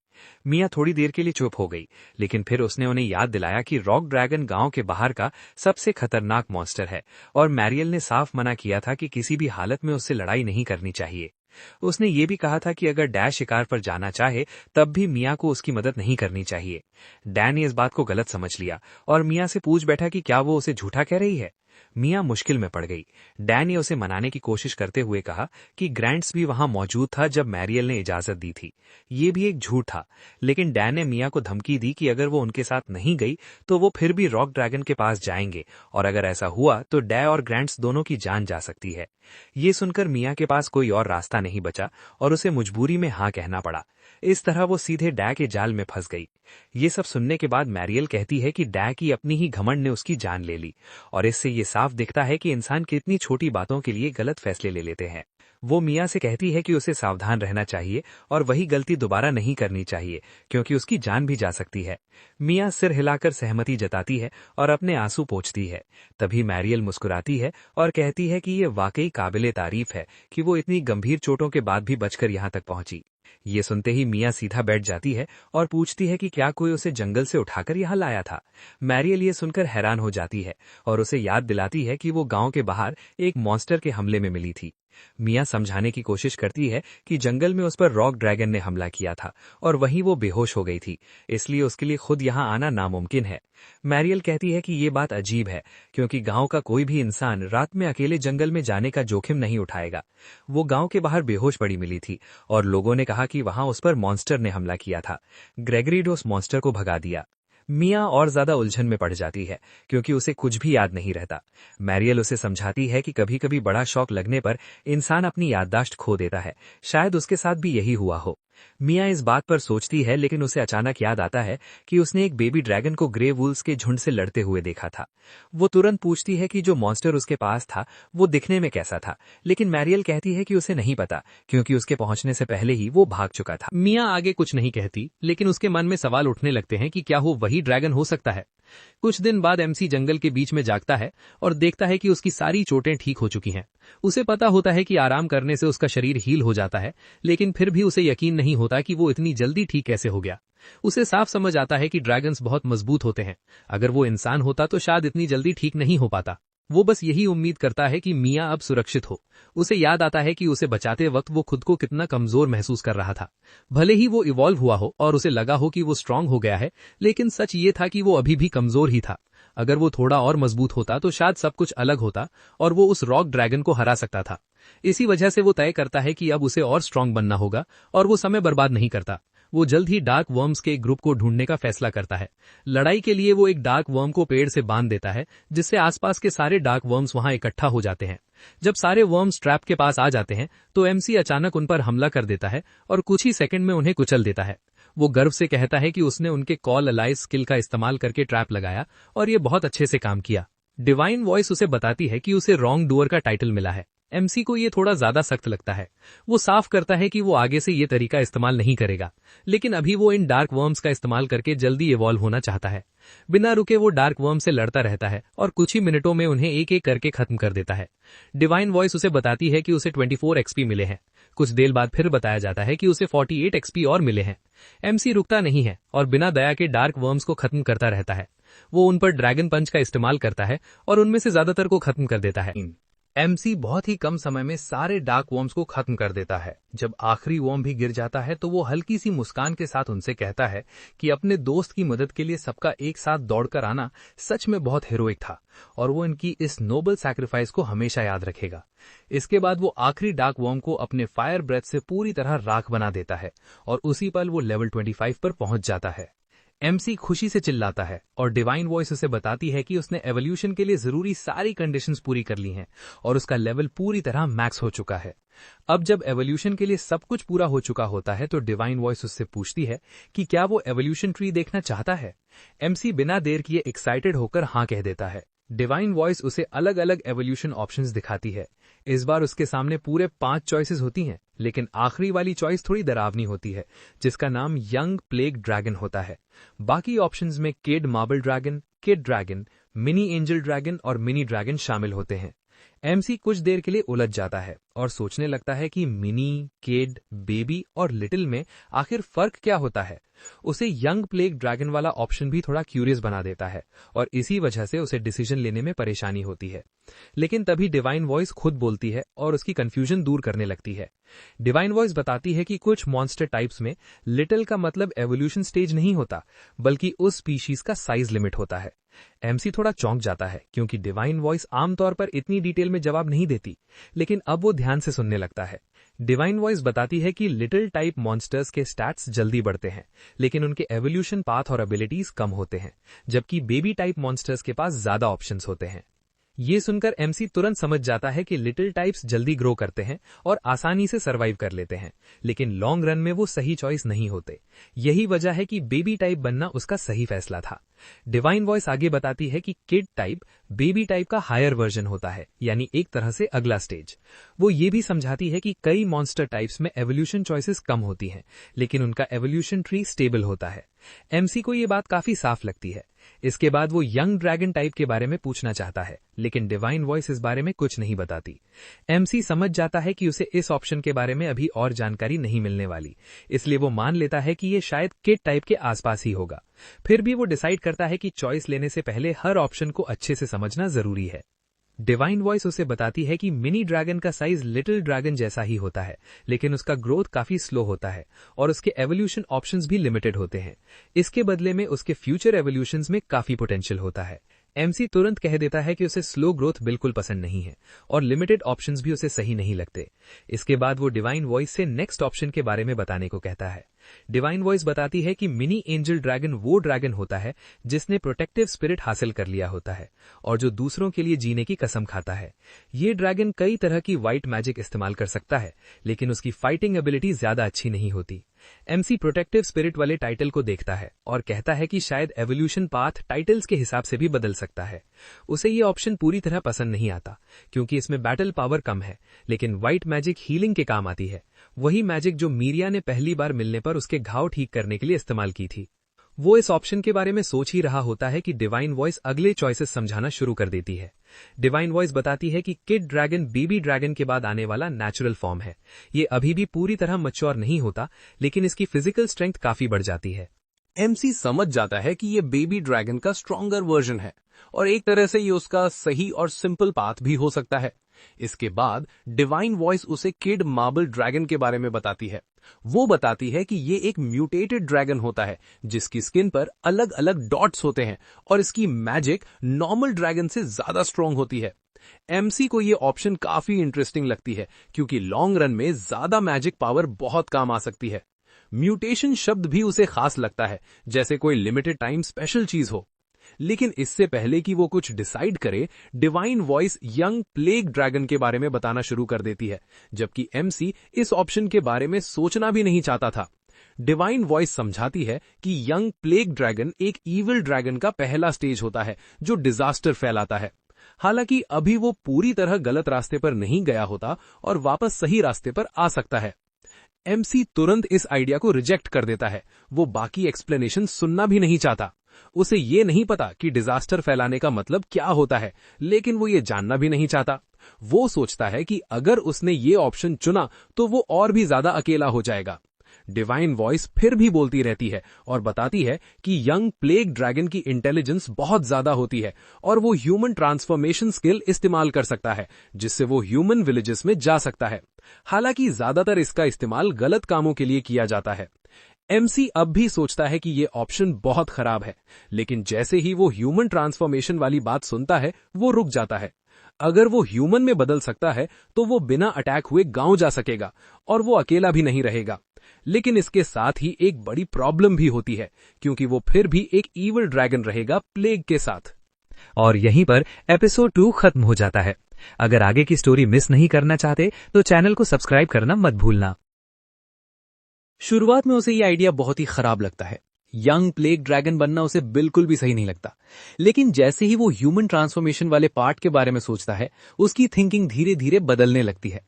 मिया थोड़ी देर के लिए चुप हो गई, लेकिन फिर उसने उन्हें याद दिलाया कि रॉक ड्रैगन गांव के बाहर का सबसे खतरनाक मॉन्स्टर है और मैरियल ने साफ मना किया था कि किसी भी हालत में उससे लड़ाई नहीं करनी चाहिए। उसने ये भी कहा था कि अगर डैश शिकार पर जाना चाहे तब भी मिया को उसकी मदद नहीं करनी चाहिए। डैन ने इस बात को गलत समझ लिया और मिया से पूछ बैठा कि क्या वो उसे झूठा कह रही है। मिया मुश्किल में पड़ गई। डैन ने उसे मनाने की कोशिश करते हुए कहा कि ग्रैंड्स भी वहां मौजूद था जब मैरियल ने इजाजत दी थी। ये भी एक झूठ था, लेकिन डैन ने मिया को धमकी दी कि अगर वो उनके साथ नहीं गई तो वो फिर भी रॉक ड्रैगन के पास जाएंगे और अगर ऐसा हुआ तो डै और ग्रैंड्स दोनों की जान जा सकती है। ये सुनकर मिया के पास कोई और रास्ता नहीं बचा और उसे मजबूरी में हाँ कहना पड़ा। इस तरह वो सीधे डै के जाल में फंस गई। ये सब सुनने के बाद मैरियल कहती है कि डै की अपनी ही घमंड ने उसकी जान ले ली और इससे ये साफ दिखता है कि इंसान कितनी छोटी बातों के लिए गलत फैसले ले लेते हैं। वो मिया से कहती है कि उसे सावधान रहना चाहिए और वही गलती दोबारा नहीं करनी चाहिए क्योंकि उसकी जान भी जा सकती है। मिया सिर हिलाकर सहमति जताती है और अपने आंसू पोंछती है। तभी मैरियल मुस्कुराती है और कहती है कि ये वाकई काबिले तारीफ है कि वो इतनी गंभीर चोटों के बाद भी बचकर यहाँ तक पहुंची। ये सुनते ही मिया सीधा बैठ जाती है और पूछती है कि क्या कोई उसे जंगल से उठाकर यहाँ लाया था। मैरियल ये सुनकर हैरान हो जाती है और उसे याद दिलाती है कि वो गांव के बाहर एक मॉन्स्टर के हमले में मिली थी। मिया समझाने की कोशिश करती है कि जंगल में उस पर रॉक ड्रैगन ने हमला किया था और वहीं वो बेहोश हो गई थी, इसलिए उसके लिए खुद यहाँ आना नामुमकिन है। मैरियल कहती है कि ये बात अजीब है क्योंकि गांव का कोई भी इंसान रात में अकेले जंगल में जाने का जोखिम नहीं उठाएगा। वो गांव के बाहर बेहोश पड़ी मिली थी और लोगों ने कहा कि वहां उस पर मॉन्स्टर ने हमला किया था। ग्रेगरी उस मॉन्स्टर को भगा दिया। मिया और ज्यादा उलझन में पड़ जाती है क्योंकि उसे कुछ भी याद नहीं रहता। मैरियल उसे समझाती है कि कभी कभी बड़ा शौक लगने पर इंसान अपनी याददाश्त खो देता है, शायद उसके साथ भी यही हुआ हो। मिया इस बात पर सोचती है, लेकिन उसे अचानक याद आता है कि उसने एक बेबी ड्रैगन को ग्रे वुल्स के झुंड से लड़ते हुए देखा था। वो तुरंत पूछती है कि जो मॉन्स्टर उसके पास था वो दिखने में कैसा था, लेकिन मैरियल कहती है कि उसे नहीं पता क्योंकि उसके पहुंचने से पहले ही वो भाग चुका था। मिया आगे कुछ नहीं कहती, लेकिन उसके मन में सवाल उठने लगते हैं कि क्या वो वही ड्रैगन हो सकता है। कुछ दिन बाद एमसी जंगल के बीच में जागता है और देखता है कि उसकी सारी चोटें ठीक हो चुकी हैं। उसे पता होता है कि आराम करने से उसका शरीर हील हो जाता है, लेकिन फिर भी उसे यकीन नहीं होता कि वो इतनी जल्दी ठीक कैसे हो गया। उसे साफ समझ आता है कि ड्रैगन्स बहुत मजबूत होते हैं। अगर वो इंसान होता तो शायद इतनी जल्दी ठीक नहीं हो पाता। वो बस यही उम्मीद करता है कि मिया अब सुरक्षित हो। उसे याद आता है कि उसे बचाते वक्त वो खुद को कितना कमजोर महसूस कर रहा था। भले ही वो इवॉल्व हुआ हो और उसे लगा हो कि वो स्ट्रांग हो गया है, लेकिन सच ये था कि वो अभी भी कमजोर ही था। अगर वो थोड़ा और मजबूत होता तो शायद सब कुछ अलग होता और वो उस रॉक ड्रैगन को हरा सकता था। इसी वजह से वो तय करता है कि अब उसे और स्ट्रांग बनना होगा और वो समय बर्बाद नहीं करता। वो जल्द ही डार्क वर्म्स के एक ग्रुप को ढूंढने का फैसला करता है। लड़ाई के लिए वो एक डार्क वर्म को पेड़ से बांध देता है, जिससे आसपास के सारे डार्क वर्म्स वहां इकट्ठा हो जाते हैं। जब सारे वर्म्स ट्रैप के पास आ जाते हैं तो एमसी अचानक उन पर हमला कर देता है और कुछ ही सेकंड में उन्हें कुचल देता है। वो गर्व से कहता है कि उसने उनके कॉल अलाइज स्किल का इस्तेमाल करके ट्रैप लगाया और ये बहुत अच्छे से काम किया। डिवाइन वॉइस उसे बताती है कि उसे रॉन्ग डूअर का टाइटल मिला है। एमसी को ये थोड़ा ज्यादा सख्त लगता है। वो साफ करता है कि वो आगे से ये तरीका इस्तेमाल नहीं करेगा, लेकिन अभी वो इन डार्क वर्म्स का इस्तेमाल करके जल्दी इवॉल्व होना चाहता है। बिना रुके वो डार्क वर्म से लड़ता रहता है और कुछ ही मिनटों में उन्हें एक एक करके खत्म कर देता है। डिवाइन वॉइस उसे बताती है कि उसे 24 एक्सपी मिले हैं। कुछ देर बाद फिर बताया जाता है कि उसे 48 एक्सपी और मिले हैं। एमसी रुकता नहीं है और बिना दया के डार्क वर्म्स को खत्म करता रहता है। वो उन पर ड्रैगन पंच का इस्तेमाल करता है और उनमें से ज्यादातर को खत्म कर देता है। एमसी बहुत ही कम समय में सारे डार्क वर्म्स को खत्म कर देता है। जब आखिरी वर्म भी गिर जाता है तो वो हल्की सी मुस्कान के साथ उनसे कहता है कि अपने दोस्त की मदद के लिए सबका एक साथ दौड़कर आना सच में बहुत हीरोइक था और वो इनकी इस नोबल सैक्रिफाइस को हमेशा याद रखेगा। इसके बाद वो आखिरी डार्क वर्म को अपने फायर ब्रेथ से पूरी तरह राख बना देता है और उसी पल वो लेवल 25 पर पहुंच जाता है। एमसी खुशी से चिल्लाता है और डिवाइन वॉइस उसे बताती है कि उसने एवोल्यूशन के लिए जरूरी सारी कंडीशंस पूरी कर ली हैं और उसका लेवल पूरी तरह मैक्स हो चुका है। अब जब एवोल्यूशन के लिए सब कुछ पूरा हो चुका होता है तो डिवाइन वॉइस उससे पूछती है कि क्या वो एवोल्यूशन ट्री देखना चाहता है। एमसी बिना देर किए एक्साइटेड होकर हाँ कह देता है। डिवाइन वॉइस उसे अलग अलग एवोल्यूशन ऑप्शंस दिखाती है। इस बार उसके सामने पूरे 5 चॉइसेस होती हैं, लेकिन आखिरी वाली चॉइस थोड़ी डरावनी होती है, जिसका नाम यंग प्लेग ड्रैगन होता है। बाकी ऑप्शंस में kid marble dragon, mini angel dragon और मिनी ड्रैगन शामिल होते हैं। एमसी कुछ देर के लिए उलझ जाता है और सोचने लगता है कि मिनी, किड, बेबी और लिटिल में आखिर फर्क क्या होता है। उसे यंग प्लेग ड्रैगन वाला ऑप्शन भी थोड़ा क्यूरियस बना देता है और इसी वजह से उसे डिसीजन लेने में परेशानी होती है। लेकिन तभी डिवाइन वॉइस खुद बोलती है और उसकी कंफ्यूजन दूर करने लगती है। डिवाइन वॉइस बताती है कि कुछ मॉन्स्टर टाइप्स में लिटिल का मतलब एवोल्यूशन स्टेज नहीं होता, बल्कि उस स्पीशीज का साइज लिमिट होता है। एमसी थोड़ा चौंक जाता है क्योंकि डिवाइन वॉइस आमतौर पर इतनी डिटेल में जवाब नहीं देती, लेकिन अब वो ध्यान से सुनने लगता है। डिवाइन वॉइस बताती है कि लिटिल टाइप मॉन्स्टर्स के स्टैट्स जल्दी बढ़ते हैं, लेकिन उनके एवोल्यूशन पाथ और एबिलिटीज कम होते हैं, जबकि बेबी टाइप मॉन्स्टर्स के पास ज्यादा ऑप्शंस होते हैं। ये सुनकर एमसी तुरंत समझ जाता है कि लिटिल टाइप्स जल्दी ग्रो करते हैं और आसानी से सरवाइव कर लेते हैं, लेकिन लॉन्ग रन में वो सही चॉइस नहीं होते। यही वजह है कि बेबी टाइप बनना उसका सही फैसला था। डिवाइन वॉइस आगे बताती है कि किड टाइप बेबी टाइप का हायर वर्जन होता है, यानी एक तरह से अगला स्टेज। वो ये भी समझाती है कि कई मॉन्स्टर टाइप्स में एवोल्यूशन चॉइसेस कम होती हैं, लेकिन उनका एवोल्यूशन ट्री स्टेबल होता है। एमसी को ये बात काफी साफ लगती है। इसके बाद वो यंग ड्रैगन टाइप के बारे में पूछना चाहता है, लेकिन डिवाइन वॉइस इस बारे में कुछ नहीं बताती। एमसी समझ जाता है कि उसे इस ऑप्शन के बारे में अभी और जानकारी नहीं मिलने वाली, इसलिए वो मान लेता है कि ये शायद किड टाइप के आसपास ही होगा। फिर भी वो डिसाइड करता है कि चॉइस लेने से पहले हर ऑप्शन को अच्छे से समझना जरूरी है। डिवाइन वॉइस उसे बताती है कि मिनी ड्रैगन का साइज लिटिल ड्रैगन जैसा ही होता है, लेकिन उसका ग्रोथ काफी स्लो होता है और उसके एवोल्यूशन ऑप्शंस भी लिमिटेड होते हैं। इसके बदले में उसके फ्यूचर एवोल्यूशंस में काफी पोटेंशियल होता है। एमसी तुरंत कह देता है कि उसे स्लो ग्रोथ बिल्कुल पसंद नहीं है और लिमिटेड ऑप्शंस भी उसे सही नहीं लगते। इसके बाद वो डिवाइन वॉइस से नेक्स्ट ऑप्शन के बारे में बताने को कहता है। डिवाइन वॉइस बताती है कि मिनी एंजल ड्रैगन वो ड्रैगन होता है जिसने प्रोटेक्टिव स्पिरिट हासिल कर लिया होता है और जो दूसरों के लिए जीने की कसम खाता है। ये ड्रैगन कई तरह की व्हाइट मैजिक इस्तेमाल कर सकता है, लेकिन उसकी फाइटिंग एबिलिटी ज्यादा अच्छी नहीं होती। एमसी प्रोटेक्टिव स्पिरिट वाले टाइटल को देखता है और कहता है कि शायद एवोल्यूशन पाथ टाइटल्स के हिसाब से भी बदल सकता है। उसे ये ऑप्शन पूरी तरह पसंद नहीं आता क्योंकि इसमें बैटल पावर कम है, लेकिन व्हाइट मैजिक हीलिंग के काम आती है, वही मैजिक जो मीरिया ने पहली बार मिलने पर उसके घाव ठीक करने के लिए इस्तेमाल की थी। वो इस ऑप्शन के बारे में सोच ही रहा होता है कि डिवाइन वॉइस अगले चॉइसेस समझाना शुरू कर देती है। डिवाइन वॉइस बताती है कि किड ड्रैगन बेबी ड्रैगन के बाद आने वाला नेचुरल फॉर्म है। ये अभी भी पूरी तरह मैच्योर नहीं होता, लेकिन इसकी फिजिकल स्ट्रेंथ काफी बढ़ जाती है। एमसी समझ जाता है कि ये बेबी ड्रैगन का स्ट्रॉन्गर वर्जन है और एक तरह से ये उसका सही और सिंपल पाथ भी हो सकता है। इसके बाद डिवाइन वॉइस उसे किड मार्बल ड्रैगन के बारे में बताती है। वो बताती है कि ये एक म्यूटेटेड ड्रैगन होता है जिसकी स्किन पर अलग अलग डॉट्स होते हैं और इसकी मैजिक नॉर्मल ड्रैगन से ज्यादा स्ट्रॉन्ग होती है। एमसी को ये ऑप्शन काफी इंटरेस्टिंग लगती है क्योंकि लॉन्ग रन में ज्यादा मैजिक पावर बहुत काम आ सकती है। म्यूटेशन शब्द भी उसे खास लगता है, जैसे कोई लिमिटेड टाइम स्पेशल चीज हो। लेकिन इससे पहले कि वो कुछ डिसाइड करे, divine voice young plague dragon के बारे में बताना शुरू कर देती है, जबकि एमसी इस ऑप्शन के बारे में सोचना भी नहीं चाहता था। डिवाइन वॉइस समझाती है कि यंग प्लेग ड्रैगन एक ईविल ड्रैगन का पहला स्टेज होता है जो डिजास्टर फैलाता है। हालांकि अभी वो पूरी तरह गलत रास्ते पर नहीं गया होता और वापस सही रास्ते पर आ सकता है। एमसी तुरंत इस आइडिया को रिजेक्ट कर देता है। वो बाकी एक्सप्लेनेशन सुनना भी नहीं चाहता। उसे ये नहीं पता कि डिजास्टर फैलाने का मतलब क्या होता है, लेकिन वो ये जानना भी नहीं चाहता। वो सोचता है कि अगर उसने ये ऑप्शन चुना तो वो और भी ज्यादा अकेला हो जाएगा। डिवाइन वॉइस फिर भी बोलती रहती है और बताती है कि यंग प्लेग ड्रैगन की इंटेलिजेंस बहुत ज्यादा होती है और वो ह्यूमन ट्रांसफॉर्मेशन स्किल इस्तेमाल कर सकता है, जिससे वो ह्यूमन विलेजेस में जा सकता है। हालांकि ज्यादातर इसका इस्तेमाल गलत कामों के लिए किया जाता है। एमसी अब भी सोचता है कि ये ऑप्शन बहुत खराब है, लेकिन जैसे ही वो ह्यूमन ट्रांसफॉर्मेशन वाली बात सुनता है वो रुक जाता है। अगर वो ह्यूमन में बदल सकता है तो वो बिना अटैक हुए गांव जा सकेगा और वो अकेला भी नहीं रहेगा। लेकिन इसके साथ ही एक बड़ी प्रॉब्लम भी होती है, क्योंकि वो फिर भी एक ईविल ड्रैगन रहेगा प्लेग के साथ। और यहीं पर एपिसोड 2 खत्म हो जाता है। अगर आगे की स्टोरी मिस नहीं करना चाहते तो चैनल को सब्सक्राइब करना मत भूलना। शुरुआत में उसे ये आइडिया बहुत ही खराब लगता है। यंग प्लेग ड्रैगन बनना उसे बिल्कुल भी सही नहीं लगता। लेकिन जैसे ही वो ह्यूमन ट्रांसफॉर्मेशन वाले पार्ट के बारे में सोचता है, उसकी थिंकिंग धीरे धीरे बदलने लगती है।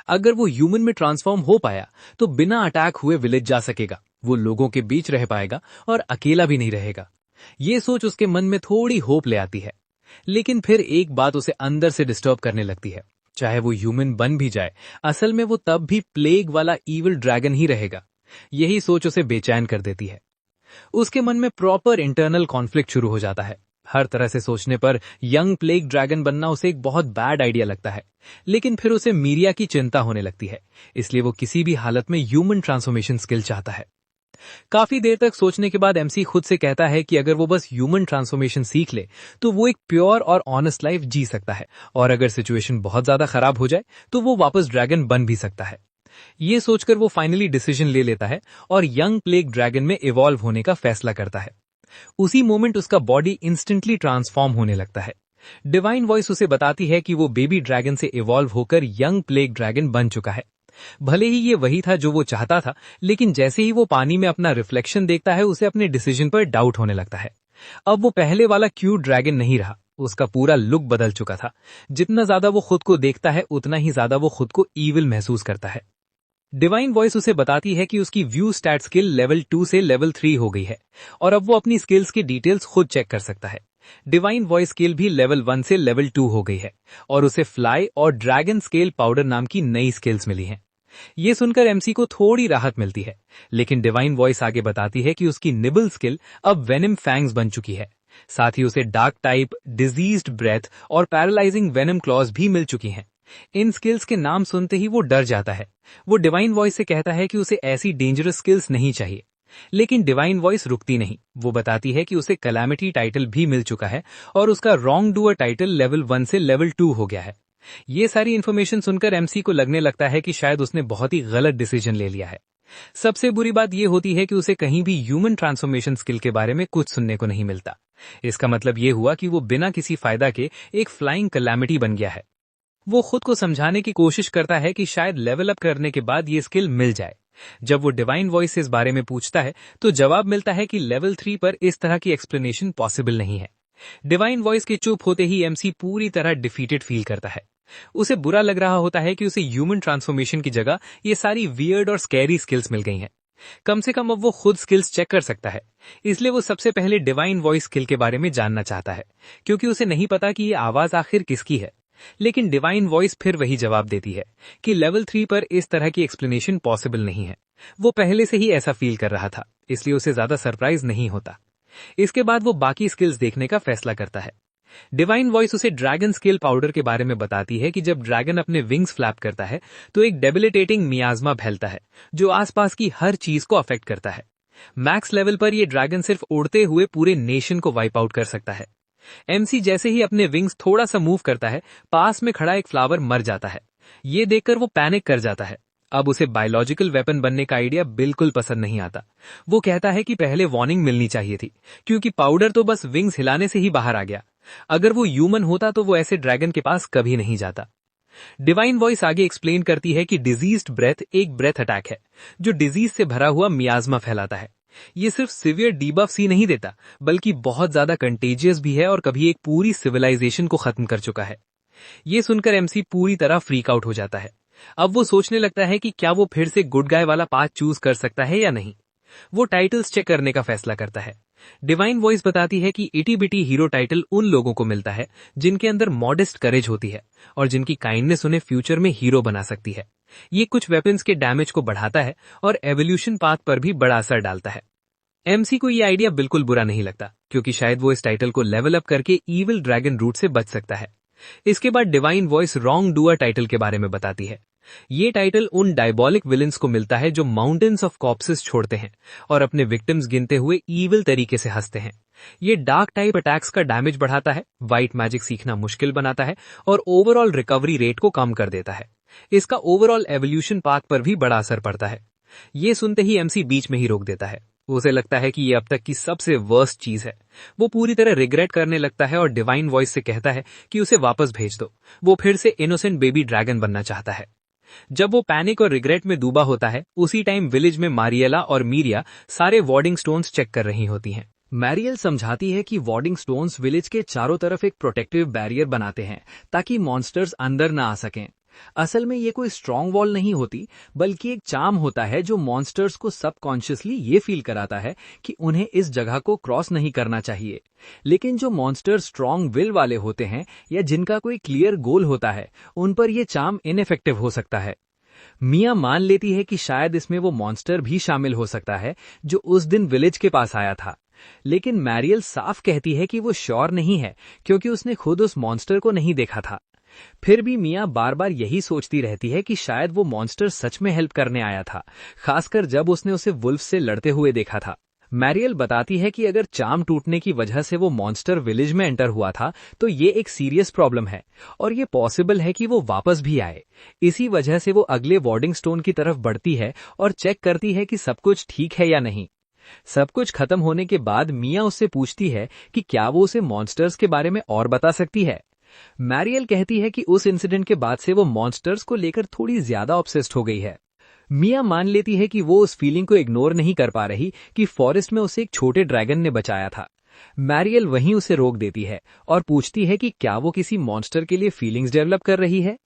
अगर वो ह्यूमन में ट्रांसफॉर्म हो पाया तो बिना अटैक हुए विलेज जा सकेगा, वो लोगों के बीच रह पाएगा और अकेला भी नहीं रहेगा। ये सोच उसके मन में थोड़ी होप ले आती है। लेकिन फिर एक बात उसे अंदर से डिस्टर्ब करने लगती है। चाहे वो ह्यूमन बन भी जाए, असल में वो तब भी प्लेग वाला ईविल ड्रैगन ही रहेगा। यही सोच उसे बेचैन कर देती है। उसके मन में प्रॉपर इंटरनल कॉन्फ्लिक्ट शुरू हो जाता है। हर तरह से सोचने पर यंग प्लेग ड्रैगन बनना उसे एक बहुत बैड आइडिया लगता है। लेकिन फिर उसे मीरिया की चिंता होने लगती है, इसलिए वो किसी भी हालत में ह्यूमन ट्रांसफॉर्मेशन स्किल चाहता है। काफी देर तक सोचने के बाद एमसी खुद से कहता है कि अगर वो बस ह्यूमन ट्रांसफॉर्मेशन सीख ले तो वो एक प्योर और ऑनेस्ट लाइफ जी सकता है, और अगर सिचुएशन बहुत ज्यादा खराब हो जाए तो वो वापस ड्रैगन बन भी सकता है। ये सोचकर वो फाइनली डिसीजन ले लेता है और यंग प्लेग ड्रैगन में इवॉल्व होने का फैसला करता है। उसी मोमेंट उसका बॉडी इंस्टेंटली ट्रांसफॉर्म होने लगता है। डिवाइन वॉइस उसे बताती है कि वो बेबी ड्रैगन से इवॉल्व होकर यंग प्लेग ड्रैगन बन चुका है। भले ही ये वही था जो वो चाहता था, लेकिन जैसे ही वो पानी में अपना रिफ्लेक्शन देखता है, उसे अपने डिसीजन पर डाउट होने लगता है। अब वो पहले वाला क्यूट ड्रैगन नहीं रहा, उसका पूरा लुक बदल चुका था। जितना ज्यादा वो खुद को देखता है, उतना ही ज्यादा वो खुद को ईविल महसूस करता है। डिवाइन वॉइस उसे बताती है कि उसकी व्यू स्टैट स्किल लेवल 2 से लेवल 3 हो गई है और अब वो अपनी स्किल्स की डिटेल्स खुद चेक कर सकता है। डिवाइन वॉइस स्किल भी लेवल 1 से लेवल 2 हो गई है और उसे फ्लाई और ड्रैगन स्केल पाउडर नाम की नई स्किल्स मिली हैं। ये सुनकर एमसी को थोड़ी राहत मिलती है, लेकिन डिवाइन वॉइस आगे बताती है कि उसकी निबल स्किल अब वेनम फैंग्स बन चुकी है। साथ ही उसे डार्क टाइप, डिजीज्ड ब्रेथ और पैरालाइजिंग वेनम क्लॉज भी मिल चुकी हैं। इन स्किल्स के नाम सुनते ही वो डर जाता है। वो डिवाइन वॉइस से कहता है कि उसे ऐसी डेंजरस स्किल्स नहीं चाहिए, लेकिन डिवाइन वॉइस रुकती नहीं। वो बताती है कि उसे कैलामिटी टाइटल भी मिल चुका है और उसका रॉन्ग डूअर टाइटल लेवल 1 से लेवल 2 हो गया है। ये सारी इन्फॉर्मेशन सुनकर एमसी को लगने लगता है कि शायद उसने बहुत ही गलत डिसीजन ले लिया है। सबसे बुरी बात यह होती है कि उसे कहीं भी ह्यूमन ट्रांसफॉर्मेशन स्किल के बारे में कुछ सुनने को नहीं मिलता। इसका मतलब ये हुआ कि वो बिना किसी फायदा के एक फ्लाइंग कैलामिटी बन गया है। वो खुद को समझाने की कोशिश करता है कि शायद लेवल अप करने के बाद ये स्किल मिल जाए। जब वो डिवाइन वॉइस से इस बारे में पूछता है तो जवाब मिलता है कि लेवल 3 पर इस तरह की एक्सप्लेनेशन पॉसिबल नहीं है। डिवाइन वॉइस के चुप होते ही एमसी पूरी तरह डिफीटेड फील करता है। उसे बुरा लग रहा होता है कि उसे ह्यूमन ट्रांसफॉर्मेशन की जगह ये सारी वियर्ड और स्कैरी स्किल्स मिल गई हैं। कम से कम अब वो खुद स्किल्स चेक कर सकता है, इसलिए वो सबसे पहले डिवाइन वॉइस स्किल के बारे में जानना चाहता है, क्योंकि उसे नहीं पता कि ये आवाज आखिर किसकी है। लेकिन डिवाइन वॉइस फिर वही जवाब देती है कि लेवल 3 पर इस तरह की एक्सप्लेनेशन पॉसिबल नहीं है। वो पहले से ही ऐसा फील कर रहा था, इसलिए उसे ज्यादा सरप्राइज नहीं होता। इसके बाद वो बाकी स्किल्स देखने का फैसला करता है। डिवाइन वॉइस उसे ड्रैगन स्केल पाउडर के बारे में बताती है कि जब ड्रैगन अपने विंग्स फ्लैप करता है तो एक डेबिलिटेटिंग मियाज्मा फैलता है जो आसपास की हर चीज को अफेक्ट करता है। मैक्स लेवल पर यह ड्रैगन सिर्फ उड़ते हुए पूरे नेशन को वाइप आउट कर सकता है। एमसी जैसे ही अपने विंग्स थोड़ा सा मूव करता है, पास में खड़ा एक फ्लावर मर जाता है। ये देखकर वो पैनिक कर जाता है। अब उसे बायोलॉजिकल वेपन बनने का आइडिया बिल्कुल पसंद नहीं आता। वो कहता है कि पहले वार्निंग मिलनी चाहिए थी, क्योंकि पाउडर तो बस विंग्स हिलाने से ही बाहर आ गया। अगर वो ह्यूमन होता तो वो ऐसे ड्रैगन के पास कभी नहीं जाता। डिवाइन वॉइस आगे एक्सप्लेन करती है कि डिजीज्ड ब्रेथ एक ब्रेथ अटैक है जो डिजीज से भरा हुआ मियाज्मा फैलाता है। ये सिर्फ सिवियर डीबफ ही नहीं देता, बल्कि बहुत ज्यादा कंटेजियस भी है और कभी एक पूरी सिविलाइजेशन को खत्म कर चुका है। ये सुनकर एमसी पूरी तरह फ्रीक आउट हो जाता है। अब वो सोचने लगता है कि क्या वो फिर से गुड गाय वाला पाथ चूज कर सकता है या नहीं। वो टाइटल्स चेक करने का फैसला करता है। डिवाइन वॉइस बताती है कि इटी बिटी हीरो टाइटल उन लोगों को मिलता है जिनके अंदर मॉडेस्ट करेज होती है और जिनकी काइंडनेस उन्हें फ्यूचर में हीरो बना सकती है। ये कुछ वेपन्स के डैमेज को बढ़ाता है और एवोल्यूशन पाथ पर भी बड़ा असर डालता है। एमसी को ये आइडिया बिल्कुल बुरा नहीं लगता, क्योंकि शायद वो इस टाइटल को लेवल अप करके ईविल ड्रैगन रूट से बच सकता है। इसके बाद divine voice wrong doer title के बारे में बताती है। ये टाइटल उन डायबॉलिक विलन्स को मिलता है जो माउंटेन्स ऑफ कॉर्प्सेस छोड़ते हैं और अपने विक्टिम्स गिनते हुए ईविल तरीके से हंसते हैं। ये डार्क टाइप अटैक्स का डैमेज बढ़ाता है, व्हाइट मैजिक सीखना मुश्किल बनाता है और ओवरऑल रिकवरी रेट को कम कर देता है। इसका ओवरऑल एवोल्यूशन पाथ पर भी बड़ा असर पड़ता है। ये सुनते ही एमसी बीच में ही रोक देता है। उसे लगता है कि ये अब तक की सबसे वर्स्ट चीज है। वो पूरी तरह रिग्रेट करने लगता है और डिवाइन वॉइस से कहता है कि उसे वापस भेज दो। वो फिर से इनोसेंट बेबी ड्रैगन बनना चाहता है। जब वो पैनिक और रिग्रेट में डूबा होता है, उसी टाइम विलेज में मारियला और मीरिया सारे वार्डिंग स्टोन्स चेक कर रही होती हैं। मैरियल समझाती है कि वार्डिंग स्टोन्स विलेज के चारों तरफ एक प्रोटेक्टिव बैरियर बनाते हैं ताकि मॉन्स्टर्स अंदर ना आ सकें। असल में ये कोई स्ट्रॉन्ग वॉल नहीं होती, बल्कि एक चार्म होता है जो मॉन्स्टर्स को सबकॉन्शियसली ये फील कराता है कि उन्हें इस जगह को क्रॉस नहीं करना चाहिए। लेकिन जो मॉन्स्टर्स स्ट्रॉन्ग विल वाले होते हैं या जिनका कोई क्लियर गोल होता है, उन पर यह चार्म इनइफेक्टिव हो सकता है। मिया मान लेती है कि शायद इसमें वो मॉन्स्टर भी शामिल हो सकता है जो उस दिन विलेज के पास आया था। लेकिन मैरियल साफ कहती है कि वो श्योर नहीं है, क्योंकि उसने खुद उस मॉन्स्टर को नहीं देखा था। फिर भी मिया बार बार यही सोचती रहती है कि शायद वो मॉन्स्टर सच में हेल्प करने आया था, खासकर जब उसने उसे वुल्फ से लड़ते हुए देखा था। मैरियल बताती है कि अगर चार्म टूटने की वजह से वो मॉन्स्टर विलेज में एंटर हुआ था, तो ये एक सीरियस प्रॉब्लम है और ये पॉसिबल है कि वो वापस भी आए। इसी वजह से वो अगले वार्डिंग स्टोन की तरफ बढ़ती है और चेक करती है कि सब कुछ ठीक है या नहीं। सब कुछ खत्म होने के बाद मिया उससे पूछती है कि क्या वो उसे मॉन्स्टर्स के बारे में और बता सकती है। मैरियल कहती है कि उस इंसिडेंट के बाद से वो मॉन्स्टर्स को लेकर थोड़ी ज्यादा ऑब्सेस्ड हो गई है। मिया मान लेती है कि वो उस फीलिंग को इग्नोर नहीं कर पा रही कि फॉरेस्ट में उसे एक छोटे ड्रैगन ने बचाया था। मैरियल वहीं उसे रोक देती है और पूछती है कि क्या वो किसी मॉन्स्टर के लिए फीलिंग्स डेवलप कर रही है।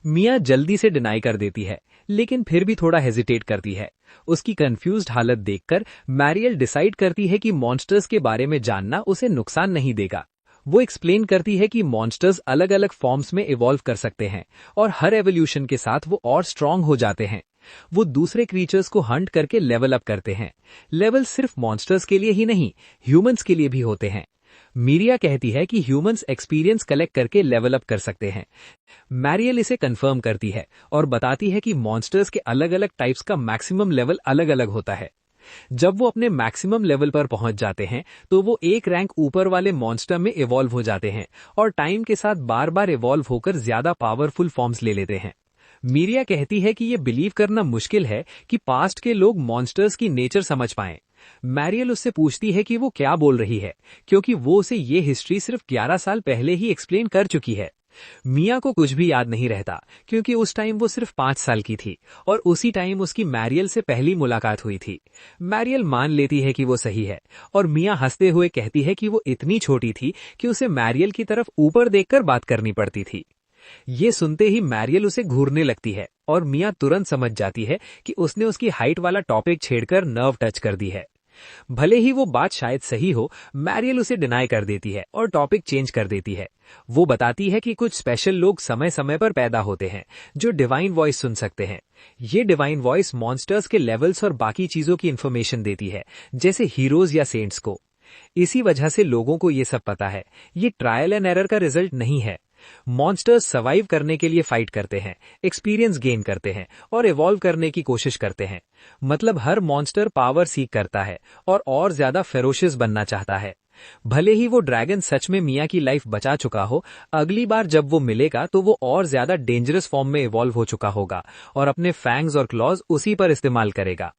मिया जल्दी से डिनाई कर देती है, लेकिन फिर भी थोड़ा हेजिटेट करती है। उसकी कंफ्यूज्ड हालत देखकर मैरियल डिसाइड करती है कि मॉन्स्टर्स के बारे में जानना उसे नुकसान नहीं देगा। वो एक्सप्लेन करती है कि मॉन्स्टर्स अलग अलग फॉर्म्स में इवॉल्व कर सकते हैं और हर एवोल्यूशन के साथ वो और स्ट्रांग हो जाते हैं। वो दूसरे क्रीचर्स को हंट करके लेवल अप करते हैं। लेवल सिर्फ मॉन्स्टर्स के लिए ही नहीं, ह्यूमंस के लिए भी होते हैं। मीरिया कहती है कि ह्यूमंस एक्सपीरियंस कलेक्ट करके लेवल अप कर सकते हैं। मैरियल इसे कंफर्म करती है और बताती है कि मॉन्स्टर्स के अलग अलग टाइप्स का मैक्सिमम लेवल अलग अलग होता है। जब वो अपने मैक्सिमम लेवल पर पहुंच जाते हैं, तो वो एक रैंक ऊपर वाले मॉन्स्टर में इवॉल्व हो जाते हैं और टाइम के साथ बार बार इवॉल्व होकर ज्यादा पावरफुल फॉर्म्स ले लेते हैं। मीरिया कहती है कि ये बिलीव करना मुश्किल है कि पास्ट के लोग मॉन्स्टर्स की नेचर समझ पाएं। मैरियल उससे पूछती है कि वो क्या बोल रही है, क्योंकि वो उसे ये हिस्ट्री सिर्फ 11 साल पहले ही एक्सप्लेन कर चुकी है। मिया को कुछ भी याद नहीं रहता, क्योंकि उस टाइम वो सिर्फ 5 साल की थी और उसी टाइम उसकी मैरियल से पहली मुलाकात हुई थी। मैरियल मान लेती है कि वो सही है और मिया हंसते हुए कहती है कि वो इतनी छोटी थी कि उसे मैरियल की तरफ ऊपर देखकर बात करनी पड़ती थी। ये सुनते ही मैरियल उसे घूरने लगती है और मिया तुरंत समझ जाती है कि उसने उसकी हाइट वाला टॉपिक छेड़कर नर्व टच कर दी है। भले ही वो बात शायद सही हो, मैरियल उसे डिनाई कर देती है और टॉपिक चेंज कर देती है। वो बताती है कि कुछ स्पेशल लोग समय समय पर पैदा होते हैं जो डिवाइन वॉइस सुन सकते हैं। ये डिवाइन वॉइस मॉन्स्टर्स के लेवल्स और बाकी चीजों की इन्फॉर्मेशन देती है, जैसे हीरोज या सेंट्स को। इसी वजह से लोगों को ये सब पता है। ये ट्रायल एंड एरर का रिजल्ट नहीं है। मॉन्स्टर्स सर्वाइव करने के लिए फाइट करते हैं, एक्सपीरियंस गेन करते हैं और इवॉल्व करने की कोशिश करते हैं। मतलब हर मॉन्स्टर पावर सीक करता है और ज्यादा फेरोशियस बनना चाहता है। भले ही वो ड्रैगन सच में मिया की लाइफ बचा चुका हो, अगली बार जब वो मिलेगा तो वो और ज्यादा डेंजरस फॉर्म में इवॉल्व हो चुका होगा और अपने फैंग्स और क्लॉज उसी पर इस्तेमाल करेगा।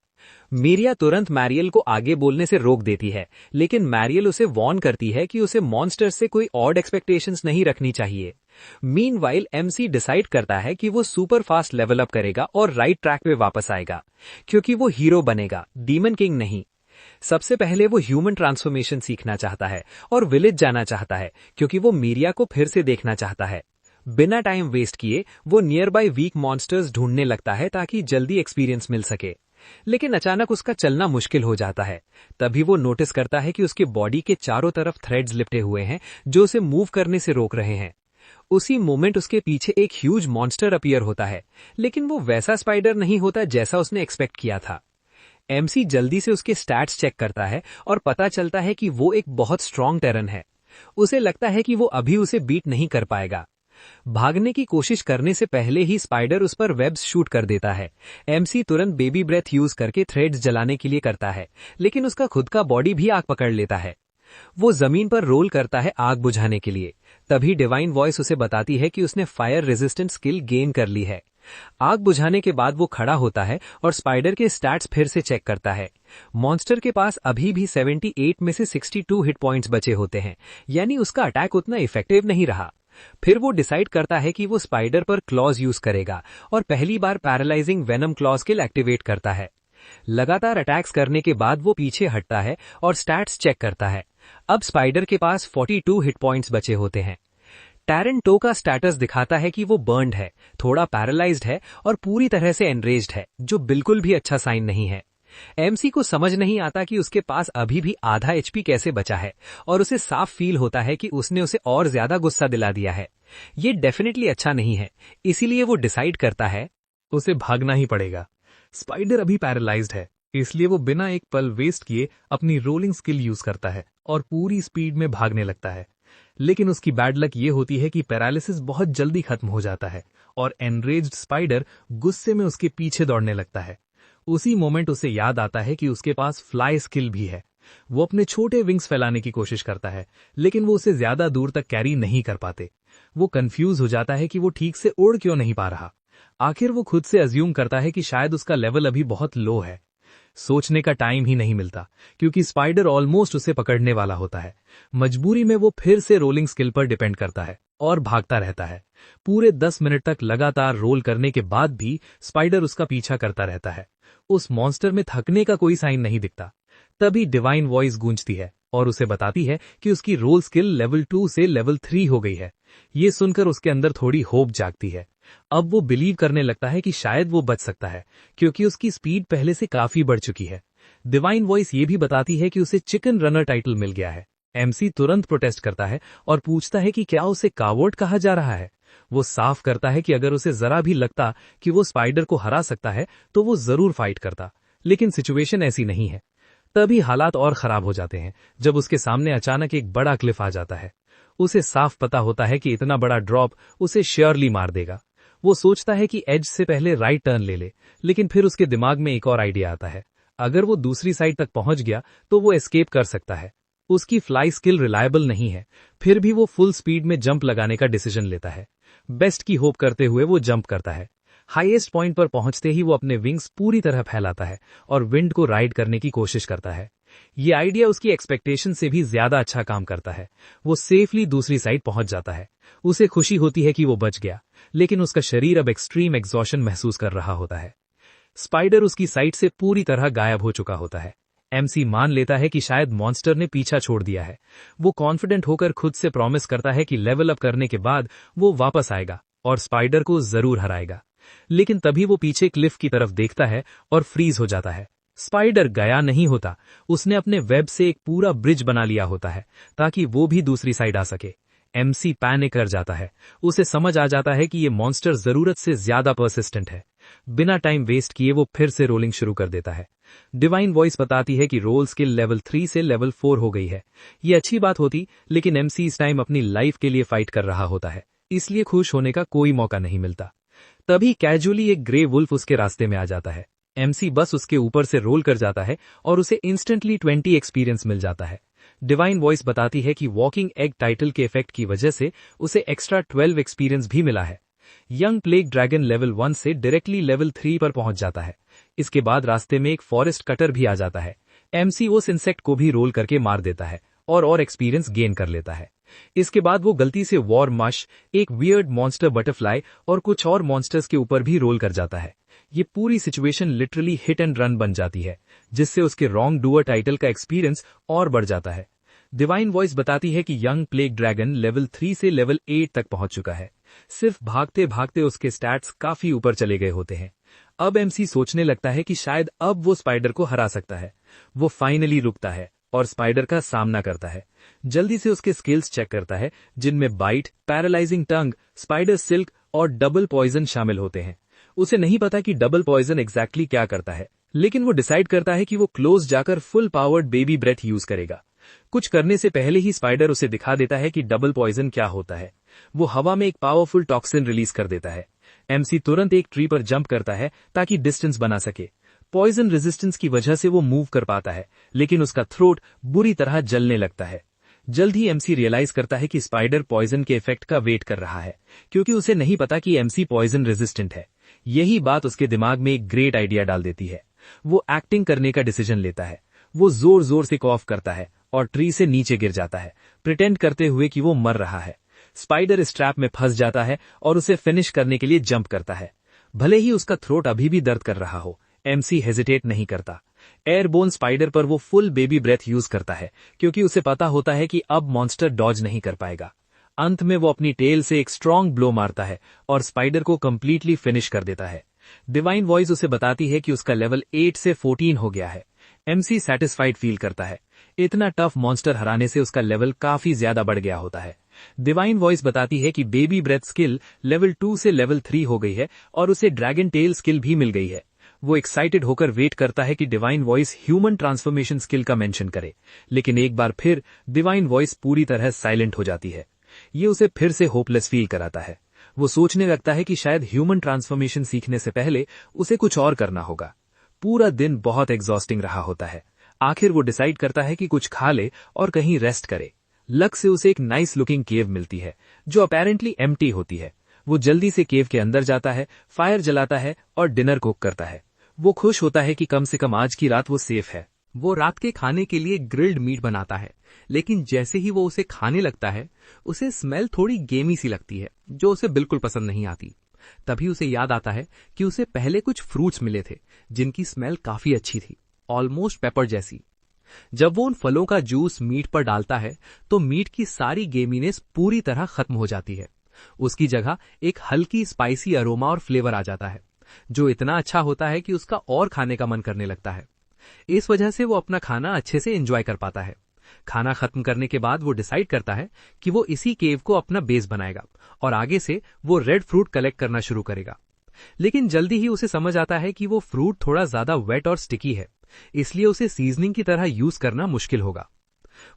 मीरिया तुरंत मैरियल को आगे बोलने से रोक देती है, लेकिन मैरियल उसे वार्न करती है कि उसे मॉन्स्टर से कोई ऑड एक्सपेक्टेशंस नहीं रखनी चाहिए। मीनवाइल एमसी डिसाइड करता है कि वो सुपर फास्ट लेवल अप करेगा और राइट ट्रैक पे वापस आएगा, क्योंकि वो हीरो बनेगा, डीमन किंग नहीं। सबसे पहले वो ह्यूमन ट्रांसफॉर्मेशन सीखना चाहता है और विलेज जाना चाहता है क्योंकि वो मीरिया को फिर से देखना चाहता है। बिना टाइम वेस्ट किए वो नियर बाय वीक मॉन्स्टर्स ढूंढने लगता है ताकि जल्दी एक्सपीरियंस मिल सके। लेकिन अचानक उसका चलना मुश्किल हो जाता है। तभी वो नोटिस करता है कि उसके बॉडी के चारों तरफ थ्रेड्स लिपटे हुए हैं जो उसे मूव करने से रोक रहे हैं। उसी मोमेंट उसके पीछे एक ह्यूज मॉन्स्टर अपीयर होता है, लेकिन वो वैसा स्पाइडर नहीं होता जैसा उसने एक्सपेक्ट किया था। एमसी जल्दी से उसके स्टैट्स चेक करता है और पता चलता है कि वो एक बहुत स्ट्रॉन्ग टेरन है। उसे लगता है कि वो अभी उसे बीट नहीं कर पाएगा। भागने की कोशिश करने से पहले ही स्पाइडर उस पर वेब्स शूट कर देता है। एमसी तुरंत बेबी ब्रेथ यूज करके थ्रेड्स जलाने के लिए करता है, लेकिन उसका खुद का बॉडी भी आग पकड़ लेता है। वो जमीन पर रोल करता है आग बुझाने के लिए। तभी डिवाइन वॉइस उसे बताती है कि उसने फायर रेजिस्टेंट स्किल गेन कर ली है। आग बुझाने के बाद वो खड़ा होता है और स्पाइडर के स्टैट्स फिर से चेक करता है। मॉन्स्टर के पास अभी भी 78 में से 62 हिट पॉइंट्स बचे होते हैं, यानी उसका अटैक उतना इफेक्टिव नहीं रहा। फिर वो डिसाइड करता है कि वो स्पाइडर पर क्लॉज यूज करेगा और पहली बार paralysing venom clause skill activate करता है। लगातार अटैक्स करने के बाद वो पीछे हटता है और स्टैट्स चेक करता है। अब स्पाइडर के पास 42 हिट पॉइंट्स बचे होते हैं। टैरन टो का स्टेटस दिखाता है कि वो बर्न्ड है, थोड़ा पैरालाइज्ड है और पूरी तरह से एनरेज्ड है, जो बिल्कुल भी अच्छा साइन नहीं है। एमसी को समझ नहीं आता कि उसके पास अभी भी आधा एचपी कैसे बचा है और उसे साफ फील होता है कि उसने उसे और ज्यादा गुस्सा दिला दिया है। ये डेफिनेटली अच्छा नहीं है, इसीलिए वो डिसाइड करता है उसे भागना ही पड़ेगा। स्पाइडर अभी पैरालाइज्ड है, इसलिए वो बिना एक पल वेस्ट किए अपनी रोलिंग स्किल यूज करता है और पूरी स्पीड में भागने लगता है। लेकिन उसकी बैड लक ये होती है कि पैरालिसिस बहुत जल्दी खत्म हो जाता है और एनरेज्ड स्पाइडर गुस्से में उसके पीछे दौड़ने लगता है। उसी मोमेंट उसे याद आता है कि उसके पास फ्लाई स्किल भी है। वो अपने छोटे विंग्स फैलाने की कोशिश करता है, लेकिन वो उसे ज्यादा दूर तक कैरी नहीं कर पाते। वो कंफ्यूज हो जाता है कि वो ठीक से उड़ क्यों नहीं पा रहा। आखिर वो खुद से अज्यूम करता है कि शायद उसका लेवल अभी बहुत लो है। सोचने का टाइम ही नहीं मिलता क्योंकि स्पाइडर ऑलमोस्ट उसे पकड़ने वाला होता है। मजबूरी में वो फिर से रोलिंग स्किल पर डिपेंड करता है और भागता रहता है। पूरे 10 मिनट तक लगातार रोल करने के बाद भी स्पाइडर उसका पीछा करता रहता है। उस मॉन्स्टर में थकने का कोई साइन नहीं दिखता। तभी डिवाइन वॉइस गूंजती है और उसे बताती है कि उसकी रोल स्किल लेवल 2 से लेवल 3 हो गई है। ये सुनकर उसके अंदर थोड़ी होप जागती है। अब वो बिलीव करने लगता है कि शायद वो बच सकता है क्योंकि उसकी स्पीड पहले से काफी बढ़ चुकी है। डिवाइन वॉइस ये भी बताती है कि उसे चिकन रनर टाइटल मिल गया है। एमसी तुरंत प्रोटेस्ट करता है और पूछता है कि क्या उसे कावर्ड कहा जा रहा है। वो साफ करता है कि अगर उसे जरा भी लगता कि वो स्पाइडर को हरा सकता है तो वो जरूर फाइट करता, लेकिन सिचुएशन ऐसी नहीं है। तभी हालात और खराब हो जाते हैं जब उसके सामने अचानक एक बड़ा क्लिफ आ जाता है। उसे साफ पता होता है कि इतना बड़ा ड्रॉप उसे श्योरली मार देगा। वो सोचता है कि एज से पहले राइट टर्न ले ले, लेकिन फिर उसके दिमाग में एक और आइडिया आता है। अगर वो दूसरी साइड तक पहुंच गया तो वो एस्केप कर सकता है। उसकी फ्लाई स्किल रिलायबल नहीं है, फिर भी वो फुल स्पीड में जंप लगाने का डिसीजन लेता है। बेस्ट की होप करते हुए वो जंप करता है। हाईएस्ट पॉइंट पर पहुंचते ही वो अपने विंग्स पूरी तरह फैलाता है और विंड को राइड करने की कोशिश करता है। ये आइडिया उसकी एक्सपेक्टेशन से भी ज्यादा अच्छा काम करता है। वो सेफली दूसरी साइड पहुंच जाता है। उसे खुशी होती है कि वो बच गया, लेकिन उसका शरीर अब एक्सट्रीम एग्जॉशन महसूस कर रहा होता है। स्पाइडर उसकी साइड से पूरी तरह गायब हो चुका होता है। एमसी मान लेता है कि शायद मॉन्स्टर ने पीछा छोड़ दिया है। वो कॉन्फिडेंट होकर खुद से प्रॉमिस करता है कि लेवल अप करने के बाद वो वापस आएगा और स्पाइडर को जरूर हराएगा। लेकिन तभी वो पीछे क्लिफ की तरफ देखता है और फ्रीज हो जाता है। स्पाइडर गया नहीं होता, उसने अपने वेब से एक पूरा ब्रिज बना लिया होता है ताकि वो भी दूसरी साइड आ सके। एमसी पैनिक कर जाता है। उसे समझ आ जाता है कि ये मॉन्स्टर जरूरत से ज्यादा परसिस्टेंट है। बिना टाइम वेस्ट किए वो फिर से रोलिंग शुरू कर देता है। डिवाइन वॉइस बताती है कि रोल स्किल लेवल 3 से लेवल 4 हो गई है। ये अच्छी बात होती, लेकिन एमसी इस टाइम अपनी लाइफ के लिए फाइट कर रहा होता है, इसलिए खुश होने का कोई मौका नहीं मिलता। तभी कैजुअली एक ग्रे वुल्फ उसके रास्ते में आ जाता है। एमसी बस उसके ऊपर से रोल कर जाता है और उसे इंस्टेंटली 20 एक्सपीरियंस मिल जाता है। डिवाइन वॉइस बताती है कि वॉकिंग एग टाइटल के इफेक्ट की वजह से उसे एक्स्ट्रा 12 एक्सपीरियंस भी मिला है। यंग प्लेग ड्रैगन लेवल 1 से डायरेक्टली लेवल 3 पर पहुंच जाता है। इसके बाद रास्ते में एक फॉरेस्ट कटर भी आ जाता है। एमसी उस इंसेक्ट को भी रोल करके मार देता है और एक्सपीरियंस गेन कर लेता है। इसके बाद वो गलती से वॉर मश, एक वियर्ड मॉन्स्टर बटरफ्लाई और कुछ और मॉन्स्टर्स के ऊपर भी रोल कर जाता है। ये पूरी situation literally hit and run बन जाती है, जिससे उसके रॉन्ग डूअर टाइटल का एक्सपीरियंस और बढ़ जाता है। डिवाइन वॉइस बताती है कि यंग प्लेग ड्रैगन लेवल 3 से लेवल 8 तक पहुंच चुका है। सिर्फ भागते भागते उसके स्टैट्स काफी ऊपर चले गए होते हैं। अब एमसी सोचने लगता है कि शायद अब वो स्पाइडर को हरा सकता है। वो फाइनली रुकता है और स्पाइडर का सामना करता है। जल्दी से उसके स्किल्स चेक करता है, जिनमें बाइट, पैरालाइजिंग टंग, स्पाइडर सिल्क और डबल पॉइजन शामिल होते हैं। उसे नहीं पता कि डबल पॉइजन एग्जैक्टली क्या करता है, लेकिन वो डिसाइड करता है कि वो क्लोज जाकर full powered baby breath use करेगा। कुछ करने से पहले ही स्पाइडर उसे दिखा देता है कि डबल पॉइजन क्या होता है। वो हवा में एक पावरफुल टॉक्सिन रिलीज कर देता है। एमसी तुरंत एक ट्री पर जंप करता है ताकि डिस्टेंस बना सके। पॉइजन रेजिस्टेंस की वजह से वो मूव कर पाता है, लेकिन उसका थ्रोट बुरी तरह जलने लगता है। जल्द ही एमसी रियलाइज करता है कि स्पाइडर पॉइजन के इफेक्ट का वेट कर रहा है, क्योंकि उसे नहीं पता कि एमसी पॉइजन रेजिस्टेंट है। यही बात उसके दिमाग में एक ग्रेट आइडिया डाल देती है। वो एक्टिंग करने का डिसीजन लेता है। वो जोर जोर से कॉफ करता है और ट्री से नीचे गिर जाता है, प्रिटेंड करते हुए कि वो मर रहा है। स्पाइडर इस ट्रैप में फंस जाता है और उसे फिनिश करने के लिए जंप करता है। भले ही उसका थ्रोट अभी भी दर्द कर रहा हो, एमसी हेजिटेट नहीं करता। एयरबोन स्पाइडर पर वो फुल बेबी ब्रेथ यूज करता है, क्योंकि उसे पता होता है कि अब मॉन्स्टर डॉज नहीं कर पाएगा। अंत में वो अपनी टेल से एक स्ट्रॉन्ग ब्लो मारता है और स्पाइडर को कंप्लीटली फिनिश कर देता है। डिवाइन वॉइस उसे बताती है कि उसका लेवल 8 से 14 हो गया है। एमसी सैटिस्फाइड फील करता है। इतना टफ मॉन्स्टर हराने से उसका लेवल काफी ज्यादा बढ़ गया होता है। डिवाइन वॉइस बताती है कि बेबी ब्रेथ स्किल लेवल 2 से लेवल 3 हो गई है और उसे ड्रैगन टेल स्किल भी मिल गई है। वो एक्साइटेड होकर वेट करता है कि divine voice human transformation skill का मेंशन करे, लेकिन एक बार फिर डिवाइन वॉइस पूरी तरह साइलेंट हो जाती है। ये उसे फिर से होपलेस फील कराता है। वो सोचने लगता है कि शायद ह्यूमन ट्रांसफॉर्मेशन सीखने से पहले उसे कुछ और करना होगा। पूरा दिन बहुत एग्जॉस्टिंग रहा होता है। आखिर वो डिसाइड करता है कि कुछ खा ले और कहीं रेस्ट करे। लक से उसे एक नाइस लुकिंग केव मिलती है, जो अपेरेंटली एम्प्टी होती है। वो जल्दी से केव के अंदर जाता है, फायर जलाता है और डिनर कुक करता है। वो खुश होता है कि कम से कम आज की रात वो सेफ है। वो रात के खाने के लिए ग्रिल्ड मीट बनाता है, लेकिन जैसे ही वो उसे खाने लगता है, उसे स्मेल थोड़ी गेमी सी लगती है, जो उसे बिल्कुल पसंद नहीं आती। तभी उसे याद आता है कि उसे पहले कुछ फ्रूट्स मिले थे, जिनकी स्मेल काफी अच्छी थी, ऑलमोस्ट पेपर जैसी। जब वो उन फलों का जूस मीट पर डालता है, तो मीट की सारी गेमीनेस पूरी तरह खत्म हो जाती है। उसकी जगह एक हल्की स्पाइसी अरोमा और फ्लेवर आ जाता है, जो इतना अच्छा होता है कि उसका और खाने का मन करने लगता है। इस वजह से वो अपना खाना अच्छे से एंजॉय कर पाता है। खाना खत्म करने के बाद वो डिसाइड करता है कि वो इसी केव को अपना बेस बनाएगा और आगे से वो रेड फ्रूट कलेक्ट करना शुरू करेगा। लेकिन जल्दी ही उसे समझ आता है कि वो फ्रूट थोड़ा ज्यादा वेट और स्टिकी है, इसलिए उसे सीजनिंग की तरह यूज करना मुश्किल होगा।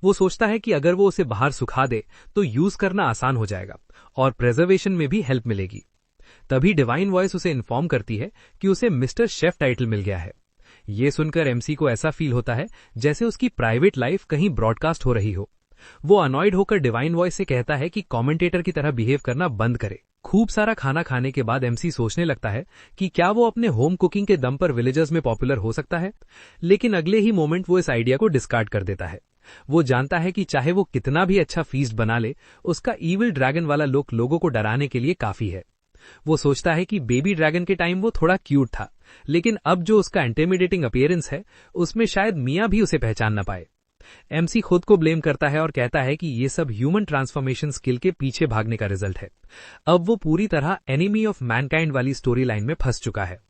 वो सोचता है कि अगर वो उसे बाहर सुखा दे तो यूज करना आसान हो जाएगा और प्रिजर्वेशन में भी हेल्प मिलेगी। तभी डिवाइन वॉइस उसे इन्फॉर्म करती है कि उसे मिस्टर शेफ टाइटल मिल गया है। ये सुनकर एमसी को ऐसा फील होता है जैसे उसकी प्राइवेट लाइफ कहीं ब्रॉडकास्ट हो रही हो। वो अनॉयड होकर डिवाइन वॉइस से कहता है कि कमेंटेटर की तरह बिहेव करना बंद करे। खूब सारा खाना खाने के बाद एमसी सोचने लगता है कि क्या वो अपने होम कुकिंग के दम पर विलेजर्स में पॉपुलर हो सकता है, लेकिन अगले ही मोमेंट वो इस आइडिया को डिस्कार्ड कर देता है। वो जानता है कि चाहे वो कितना भी अच्छा फीस्ट बना ले, उसका ईविल ड्रैगन वाला लुक लोगों को डराने के लिए काफी है। वो सोचता है कि बेबी ड्रैगन के टाइम वो थोड़ा क्यूट था, लेकिन अब जो उसका इंटिमिडेटिंग अपीयरेंस है, उसमें शायद मिया भी उसे पहचान न पाए। एमसी खुद को ब्लेम करता है और कहता है कि ये सब ह्यूमन ट्रांसफॉर्मेशन स्किल के पीछे भागने का रिजल्ट है। अब वो पूरी तरह एनिमी ऑफ मैनकाइंड वाली स्टोरी लाइन में फंस चुका है।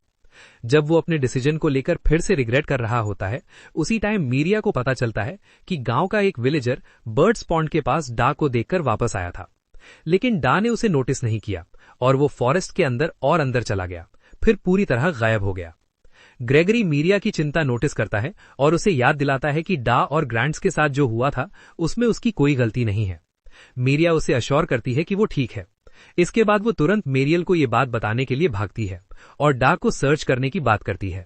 जब वो अपने डिसीजन को लेकर फिर से रिग्रेट कर रहा होता है, उसी टाइम मीरिया को पता चलता है कि गांव का एक विलेजर बर्ड्स पॉन्ड के पास डा को देखकर वापस आया था, लेकिन डा ने उसे नोटिस नहीं किया और वो फॉरेस्ट के अंदर और अंदर चला गया, फिर पूरी तरह गायब हो गया। ग्रेगरी मीरिया की चिंता नोटिस करता है और उसे याद दिलाता है कि डा और ग्रांट्स के साथ जो हुआ था उसमें उसकी कोई गलती नहीं है। मीरिया उसे अश्योर करती है कि वो ठीक है। इसके बाद वो तुरंत मेरियल को ये बात बताने के लिए भागती है और डा को सर्च करने की बात करती है।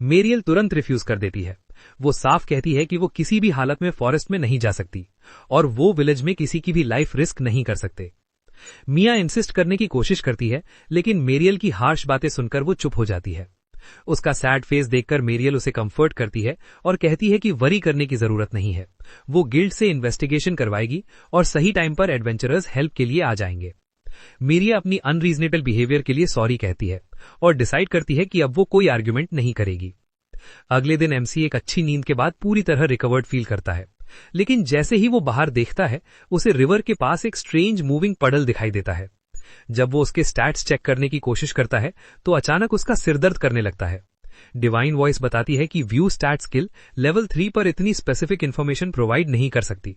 मेरियल तुरंत रिफ्यूज कर देती है। वो साफ कहती है कि वो किसी भी हालत में फॉरेस्ट में नहीं जा सकती और वो विलेज में किसी की भी लाइफ रिस्क नहीं कर सकते। मिया इंसिस्ट करने की कोशिश करती है, लेकिन मेरियल की हार्श बातें सुनकर वो चुप हो जाती है। उसका सैड फेस देखकर मेरियल उसे कंफर्ट करती है और कहती है कि वरी करने की जरूरत नहीं है, वो गिल्ड से इन्वेस्टिगेशन करवाएगी और सही टाइम पर एडवेंचरर्स हेल्प के लिए आ जाएंगे। मीरिया अपनी अनरीजनेबल बिहेवियर के लिए सॉरी कहती है और डिसाइड करती है कि अब वो कोई आर्ग्यूमेंट नहीं करेगी। अगले दिन एमसी एक अच्छी नींद के बाद पूरी तरह रिकवर्ड फील करता है, लेकिन जैसे ही वो बाहर देखता है उसे रिवर के पास एक स्ट्रेंज मूविंग पडल दिखाई देता है। जब वो उसके स्टैट्स चेक करने की कोशिश करता है तो अचानक उसका सिरदर्द करने लगता है। डिवाइन वॉइस बताती है कि व्यू स्टैट स्किल लेवल 3 पर इतनी स्पेसिफिक इंफॉर्मेशन प्रोवाइड नहीं कर सकती।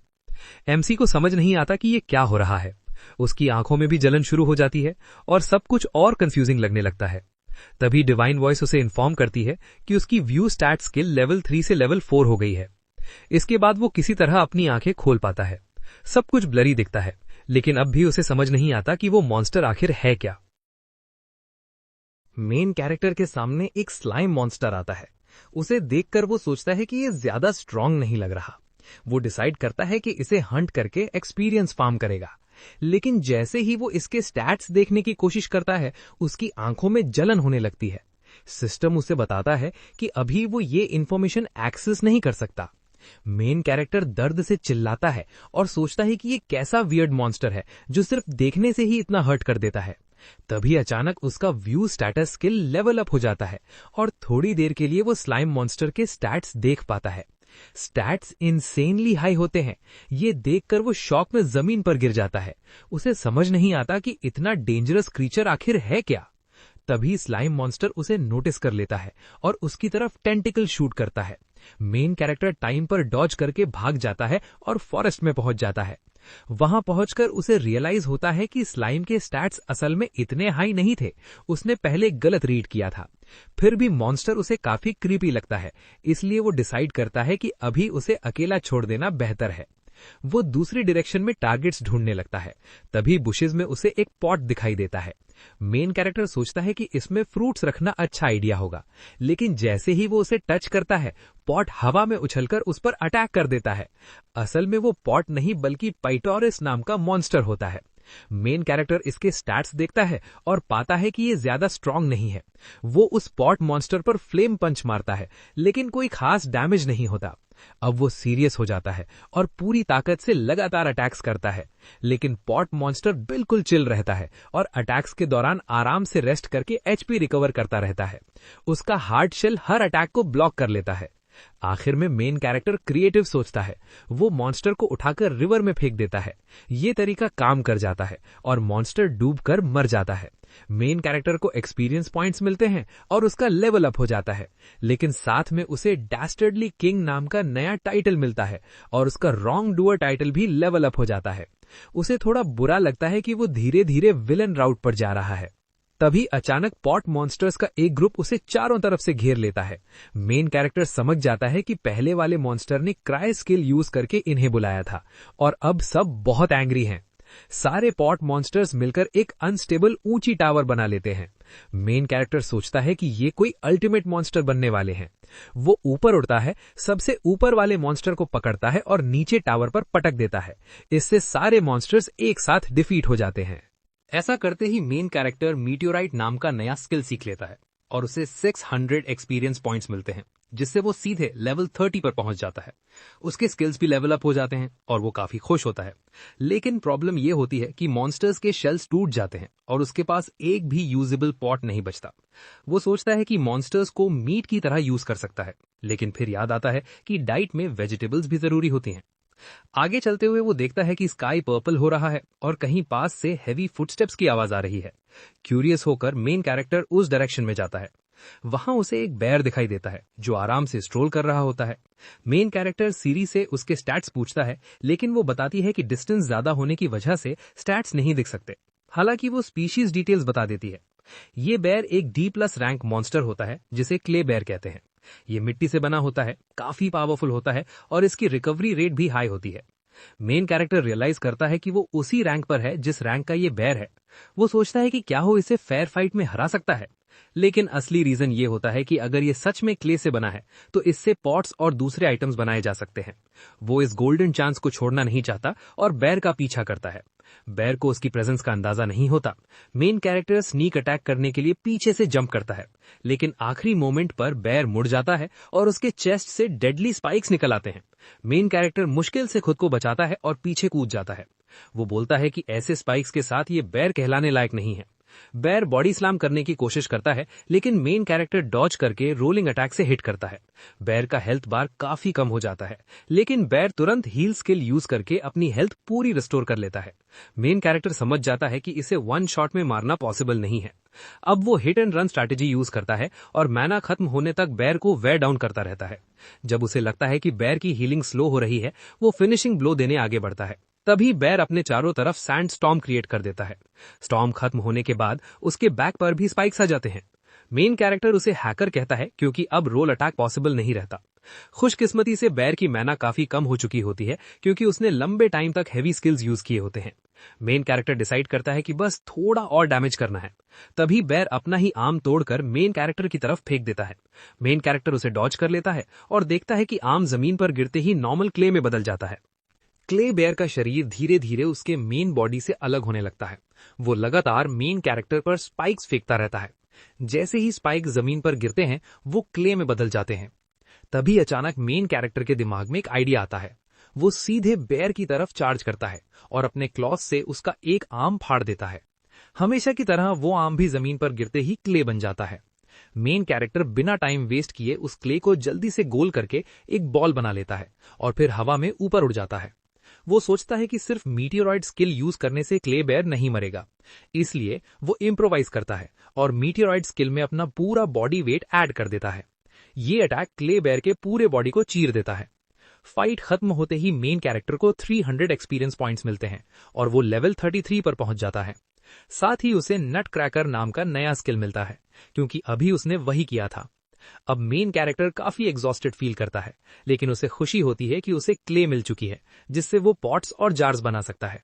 एमसी को समझ नहीं आता कि ये क्या हो रहा है। उसकी आंखों में भी जलन शुरू हो जाती है और सब कुछ और कंफ्यूजिंग लगने लगता है। तभी डिवाइन वॉइस उसे इन्फॉर्म करती है कि उसकी व्यू स्टैट स्किल लेवल 3 से लेवल 4 हो गई है। इसके बाद वो किसी तरह अपनी आंखें खोल पाता है। सब कुछ ब्लरी दिखता है, लेकिन अब भी उसे समझ नहीं आता कि वो मॉन्स्टर आखिर है क्या। मेन कैरेक्टर के सामने एक स्लाइम मॉन्स्टर आता है। उसे देखकर वो सोचता है कि ये ज्यादा स्ट्रांग नहीं लग रहा। वो डिसाइड करता है कि इसे हंट करके एक्सपीरियंस फार्म करेगा, लेकिन जैसे ही वो इसके स्टैट्स देखने की कोशिश करता है उसकी आंखों में जलन होने लगती है। सिस्टम उसे बताता है कि अभी वो ये इंफॉर्मेशन एक्सेस नहीं कर सकता। मेन कैरेक्टर दर्द से चिल्लाता है और सोचता है कि ये कैसा वियर्ड मॉन्स्टर है जो सिर्फ देखने से ही इतना हर्ट कर देता है। तभी अचानक उसका view status skill level up हो जाता है और थोड़ी देर के लिए वो स्लाइम मॉन्स्टर के स्टैट्स देख पाता है। स्टैट्स इनसेनली हाई होते हैं। ये देखकर वो शॉक में जमीन पर गिर जाता है। उसे समझ नहीं आता कि इतना डेंजरस क्रीचर आखिर है क्या। तभी स्लाइम मॉन्स्टर उसे नोटिस कर लेता है और उसकी तरफ टेंटिकल शूट करता है। मेन कैरेक्टर टाइम पर डॉज करके भाग जाता है और फॉरेस्ट में पहुंच जाता है। वहां पहुंचकर उसे रियलाइज होता है कि स्लाइम के स्टैट्स असल में इतने हाई नहीं थे। उसने पहले गलत रीड किया था। फिर भी मॉन्स्टर उसे काफी क्रीपी लगता है, इसलिए वो डिसाइड करता है कि अभी उसे अकेला छोड़ देना बेहतर है। वो दूसरी डायरेक्शन में टारगेट्स ढूंढने लगता है। तभी बुशेस में उसे एक पॉट दिखाई देता है। मेन कैरेक्टर सोचता है कि इसमें फ्रूट्स रखना अच्छा आइडिया होगा, लेकिन जैसे ही वो उसे टच करता है पॉट हवा में उछलकर उस पर अटैक कर देता है। असल में वो पॉट नहीं बल्कि पाइटोरस नाम का मॉन्स्टर होता है। मेन कैरेक्टर इसके स्टैट्स देखता है और पाता है कि ये ज्यादा स्ट्रांग नहीं है। वो उस पॉट मॉन्स्टर पर फ्लेम पंच मारता है, लेकिन कोई खास डैमेज नहीं होता। अब वो सीरियस हो जाता है और पूरी ताकत से लगातार अटैक्स करता है, लेकिन पॉट मॉन्स्टर बिल्कुल चिल रहता है और अटैक्स के दौरान आराम से रेस्ट करके एचपी रिकवर करता रहता है। उसका हार्ड शेल हर अटैक को ब्लॉक कर लेता है। आखिर में मेन कैरेक्टर क्रिएटिव सोचता है। वो मॉन्स्टर को उठाकर रिवर में फेंक देता है। ये तरीका काम कर जाता है और मॉन्स्टर डूबकर मर जाता है। मेन कैरेक्टर को एक्सपीरियंस पॉइंट्स मिलते हैं और उसका लेवल अप हो जाता है, लेकिन साथ में उसे डैस्टर्डली किंग नाम का नया टाइटल मिलता है और उसका रॉन्ग डूअर टाइटल भी लेवल अप हो जाता है। उसे थोड़ा बुरा लगता है कि वो धीरे धीरे विलन राउट पर जा रहा है। तभी अचानक पॉट मॉन्स्टर्स का एक ग्रुप उसे चारों तरफ से घेर लेता है। मेन कैरेक्टर समझ जाता है कि पहले वाले मॉन्स्टर ने क्राई स्किल यूज करके इन्हें बुलाया था और अब सब बहुत एंग्री हैं। सारे पॉट मॉन्स्टर्स मिलकर एक अनस्टेबल ऊंची टावर बना लेते हैं। मेन कैरेक्टर सोचता है कि ये कोई अल्टीमेट मॉन्स्टर बनने वाले हैं। वो ऊपर उड़ता है, सबसे ऊपर वाले मॉन्स्टर को पकड़ता है और नीचे टावर पर पटक देता है। इससे सारे मॉन्स्टर्स एक साथ डिफीट हो जाते हैं। ऐसा करते ही मेन कैरेक्टर मीटियोराइट नाम का नया स्किल सीख लेता है और उसे 600 एक्सपीरियंस पॉइंट्स मिलते हैं, जिससे वो सीधे लेवल 30 पर पहुंच जाता है। उसके स्किल्स भी लेवल अप हो जाते हैं और वो काफी खुश होता है। लेकिन प्रॉब्लम ये होती है कि मॉन्स्टर्स के शेल्स टूट जाते हैं और उसके पास एक भी यूजेबल पॉट नहीं बचता। वो सोचता है कि मॉन्स्टर्स को मीट की तरह यूज कर सकता है, लेकिन फिर याद आता है कि डाइट में वेजिटेबल्स भी जरूरी होती हैं। आगे चलते हुए वो देखता है कि स्काई पर्पल हो रहा है और कहीं पास से हेवी फुटस्टेप्स की आवाज आ रही है। क्यूरियस होकर मेन कैरेक्टर उस डायरेक्शन में जाता है। वहां उसे एक बेयर दिखाई देता है जो आराम से स्ट्रोल कर रहा होता है। मेन कैरेक्टर सीरी से उसके स्टैट्स पूछता है, लेकिन वो बताती है कि डिस्टेंस ज्यादा होने की वजह से स्टैट्स नहीं दिख सकते। हालांकि वो स्पीशीज डिटेल्स बता देती है। ये बेयर एक D+ रैंक मॉन्स्टर होता है जिसे क्ले बेयर कहते हैं। ये मिट्टी से बना होता है, काफी पावरफुल होता है और इसकी रिकवरी रेट भी हाई होती है। मेन कैरेक्टर रियलाइज करता है कि वो उसी रैंक पर है जिस रैंक का ये बेयर है। वो सोचता है कि क्या वो इसे फेयर फाइट में हरा सकता है, लेकिन असली रीजन ये होता है कि अगर ये सच में क्ले से बना है तो इससे पॉट्स और दूसरे आइटम्स बनाए जा सकते हैं। वो इस गोल्डन चांस को छोड़ना नहीं चाहता और बेयर का पीछा करता है। बेर को उसकी प्रेजेंस का अंदाजा नहीं होता। मेन कैरेक्टर स्नीक अटैक करने के लिए पीछे से जंप करता है, लेकिन आखिरी मोमेंट पर बेर मुड़ जाता है और उसके चेस्ट से डेडली स्पाइक्स निकल आते हैं। मेन कैरेक्टर मुश्किल से खुद को बचाता है और पीछे कूद जाता है। वो बोलता है कि ऐसे स्पाइक्स के साथ ये बेर कहलाने लायक नहीं है। बेर बॉडी स्लैम करने की कोशिश करता है, लेकिन मेन कैरेक्टर डॉज करके रोलिंग अटैक से हिट करता है। बेर का हेल्थ बार काफी कम हो जाता है, लेकिन बेर तुरंत हील स्किल यूज करके अपनी हेल्थ पूरी रिस्टोर कर लेता है। मेन कैरेक्टर समझ जाता है कि इसे वन शॉट में मारना पॉसिबल नहीं है। अब वो hit and run strategy use करता है और मैना खत्म होने तक बेर को वेयर डाउन करता रहता है। जब उसे लगता है कि बेर की हीलिंग स्लो हो रही है, वो फिनिशिंग ब्लो देने आगे बढ़ता है। तभी बेर अपने चारों तरफ सैंड स्टॉर्म क्रिएट कर देता है। स्टॉर्म खत्म होने के बाद उसके बैक पर भी स्पाइक्स आ जाते हैं। मेन कैरेक्टर उसे हैकर कहता है, क्योंकि अब रोल अटैक पॉसिबल नहीं रहता। खुशकिस्मती से बेर की मैना काफी कम हो चुकी होती है, क्योंकि उसने लंबे टाइम तक हेवी स्किल्स यूज किए होते हैं। मेन कैरेक्टर डिसाइड करता है कि बस थोड़ा और डैमेज करना है। तभी बेर अपना ही आर्म तोड़कर मेन कैरेक्टर की तरफ फेंक देता है। मेन कैरेक्टर उसे डॉज कर लेता है और देखता है कि आर्म जमीन पर गिरते ही नॉर्मल क्ले में बदल जाता है। क्ले बेयर का शरीर धीरे धीरे उसके मेन बॉडी से अलग होने लगता है। वो लगातार मेन कैरेक्टर पर स्पाइक्स फेंकता रहता है। जैसे ही स्पाइक जमीन पर गिरते हैं, वो क्ले में बदल जाते हैं। तभी अचानक मेन कैरेक्टर के दिमाग में एक आइडिया आता है। वो सीधे बेयर की तरफ चार्ज करता है और अपने क्लॉथ से उसका एक आर्म फाड़ देता है। हमेशा की तरह वो आर्म भी जमीन पर गिरते ही क्ले बन जाता है। मेन कैरेक्टर बिना टाइम वेस्ट किए उस क्ले को जल्दी से गोल करके एक बॉल बना लेता है और फिर हवा में ऊपर उड़ जाता है। वो सोचता है कि सिर्फ मीटियोरॉइड स्किल यूज करने से क्ले बेयर नहीं मरेगा, इसलिए वो इम्प्रोवाइज करता है और मीटियोरॉइड स्किल में अपना पूरा बॉडी वेट ऐड कर देता है। ये अटैक क्ले बेयर के पूरे बॉडी को चीर देता है। फाइट खत्म होते ही मेन कैरेक्टर को 300 एक्सपीरियंस पॉइंट्स मिलते हैं और वो लेवल 33 पर पहुंच जाता है। साथ ही उसे नट क्रैकर नाम का नया स्किल मिलता है, क्योंकि अभी उसने वही किया था। अब मेन कैरेक्टर काफी एग्जॉस्टेड फील करता है, लेकिन उसे खुशी होती है कि उसे क्ले मिल चुकी है, जिससे वो पॉट्स और जार्स बना सकता है।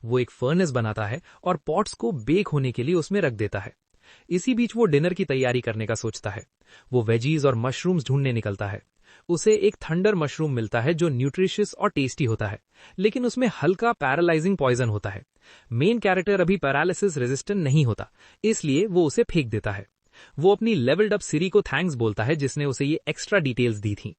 वो एक फर्नेस बनाता है और पॉट्स को बेक होने के लिए उसमें रख देता है। इसी बीच वो डिनर की तैयारी करने का सोचता है। वो वेजीज और मशरूम्स ढूंढने निकलता है। उसे एक थंडर मशरूम मिलता है जो न्यूट्रिशियस और टेस्टी होता है, लेकिन उसमें हल्का पैरालाइजिंग पॉइजन होता है। मेन कैरेक्टर अभी पैरालिसिस रेजिस्टेंट नहीं होता, इसलिए वो उसे फेंक देता है। वो अपनी लेवल्ड अप सिरी को थैंक्स बोलता है, जिसने उसे ये एक्स्ट्रा डिटेल्स दी थी।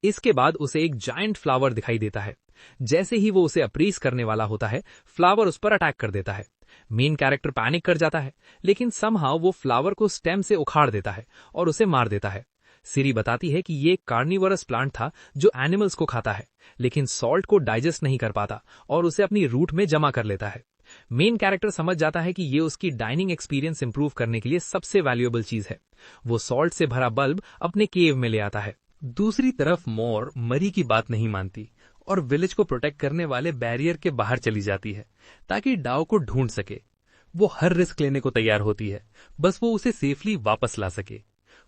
इसके बाद उसे एक जायंट फ्लावर दिखाई देता है। जैसे ही वो उसे अप्रीस करने वाला होता है, फ्लावर उस पर अटैक कर देता है। मेन कैरेक्टर पैनिक कर जाता है, लेकिन समहाउ वो फ्लावर को स्टेम से उखाड़ देता है और उसे मार देता है। सिरी बताती है कि ये कार्निवरस प्लांट था जो एनिमल्स को खाता है, लेकिन सॉल्ट को डाइजेस्ट नहीं कर पाता और उसे अपनी रूट में जमा कर लेता है। मेन कैरेक्टर समझ जाता है कि ये उसकी डाइनिंग एक्सपीरियंस इंप्रूव करने के लिए सबसे वैल्यूएबल चीज है। वो सॉल्ट से भरा बल्ब अपने केव में ले आता है। दूसरी तरफ मोर मरी की बात नहीं मानती और विलेज को प्रोटेक्ट करने वाले बैरियर के बाहर चली जाती है ताकि डाओ को ढूंढ सके। वो हर रिस्क लेने को तैयार होती है, बस वो उसे सेफली वापस ला सके।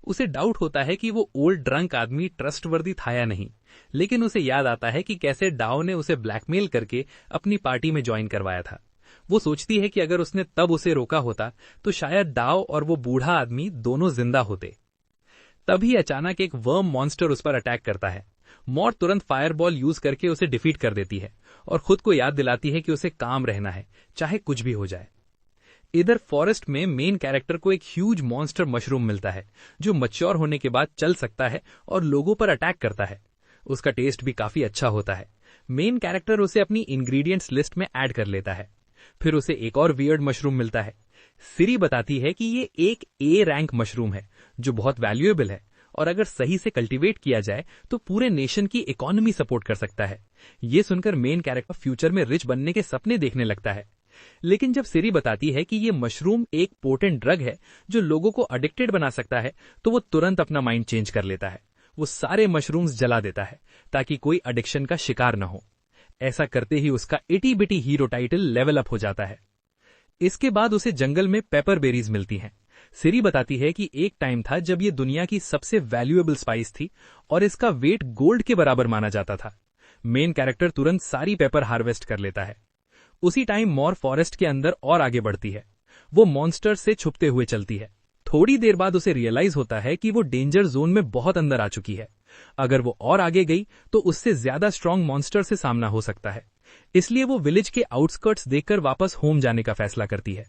उसे डाउट होता है कि वो ओल्ड ड्रंक आदमी ट्रस्टवर्दी था या नहीं, लेकिन उसे याद आता है कि कैसे डाओ ने उसे ब्लैकमेल करके अपनी पार्टी में ज्वाइन करवाया था। वो सोचती है कि अगर उसने तब उसे रोका होता तो शायद डाओ और वो बूढ़ा आदमी दोनों जिंदा होते। तभी अचानक एक वर्म मॉन्स्टर उस पर अटैक करता है। मोर तुरंत फायरबॉल यूज करके उसे डिफीट कर देती है और खुद को याद दिलाती है कि उसे काम रहना है, चाहे कुछ भी हो जाए। इधर फॉरेस्ट में मेन कैरेक्टर को एक ह्यूज मॉन्स्टर मशरूम मिलता है जो मैच्योर होने के बाद चल सकता है और लोगों पर अटैक करता है। उसका टेस्ट भी काफी अच्छा होता है। मेन कैरेक्टर उसे अपनी इंग्रेडिएंट्स लिस्ट में ऐड कर लेता है। फिर उसे एक और वियर्ड मशरूम मिलता है। सिरी बताती है कि ये एक ए रैंक मशरूम है जो बहुत वैल्यूएबल है और अगर सही से कल्टीवेट किया जाए तो पूरे नेशन की इकोनॉमी सपोर्ट कर सकता है। ये सुनकर मेन कैरेक्टर फ्यूचर में रिच बनने के सपने देखने लगता है। लेकिन जब सिरी बताती है कि ये मशरूम एक पोटेंट ड्रग है जो लोगों को एडिक्टेड बना सकता है, तो वो तुरंत अपना माइंड चेंज कर लेता है। वो सारे मशरूम्स जला देता है ताकि कोई एडिक्शन का शिकार न हो। ऐसा करते ही उसका इटी बिटी हीरो टाइटल लेवल अप हो जाता है। इसके बाद उसे जंगल में पेपर बेरीज मिलती हैं। सिरी बताती है कि एक टाइम था जब ये दुनिया की सबसे वैल्यूएबल स्पाइस थी और इसका वेट गोल्ड के बराबर माना जाता था। मेन कैरेक्टर तुरंत सारी पेपर हार्वेस्ट कर लेता है। उसी टाइम मोर फॉरेस्ट के अंदर और आगे बढ़ती है। वो मॉन्स्टर से छुपते हुए चलती है। थोड़ी देर बाद उसे रियलाइज होता है कि वो डेंजर जोन में बहुत अंदर आ चुकी है। अगर वो और आगे गई तो उससे ज्यादा स्ट्रांग मॉन्स्टर से सामना हो सकता है। इसलिए वो विलेज के आउटस्कर्ट्स देखकर वापस होम जाने का फैसला करती है।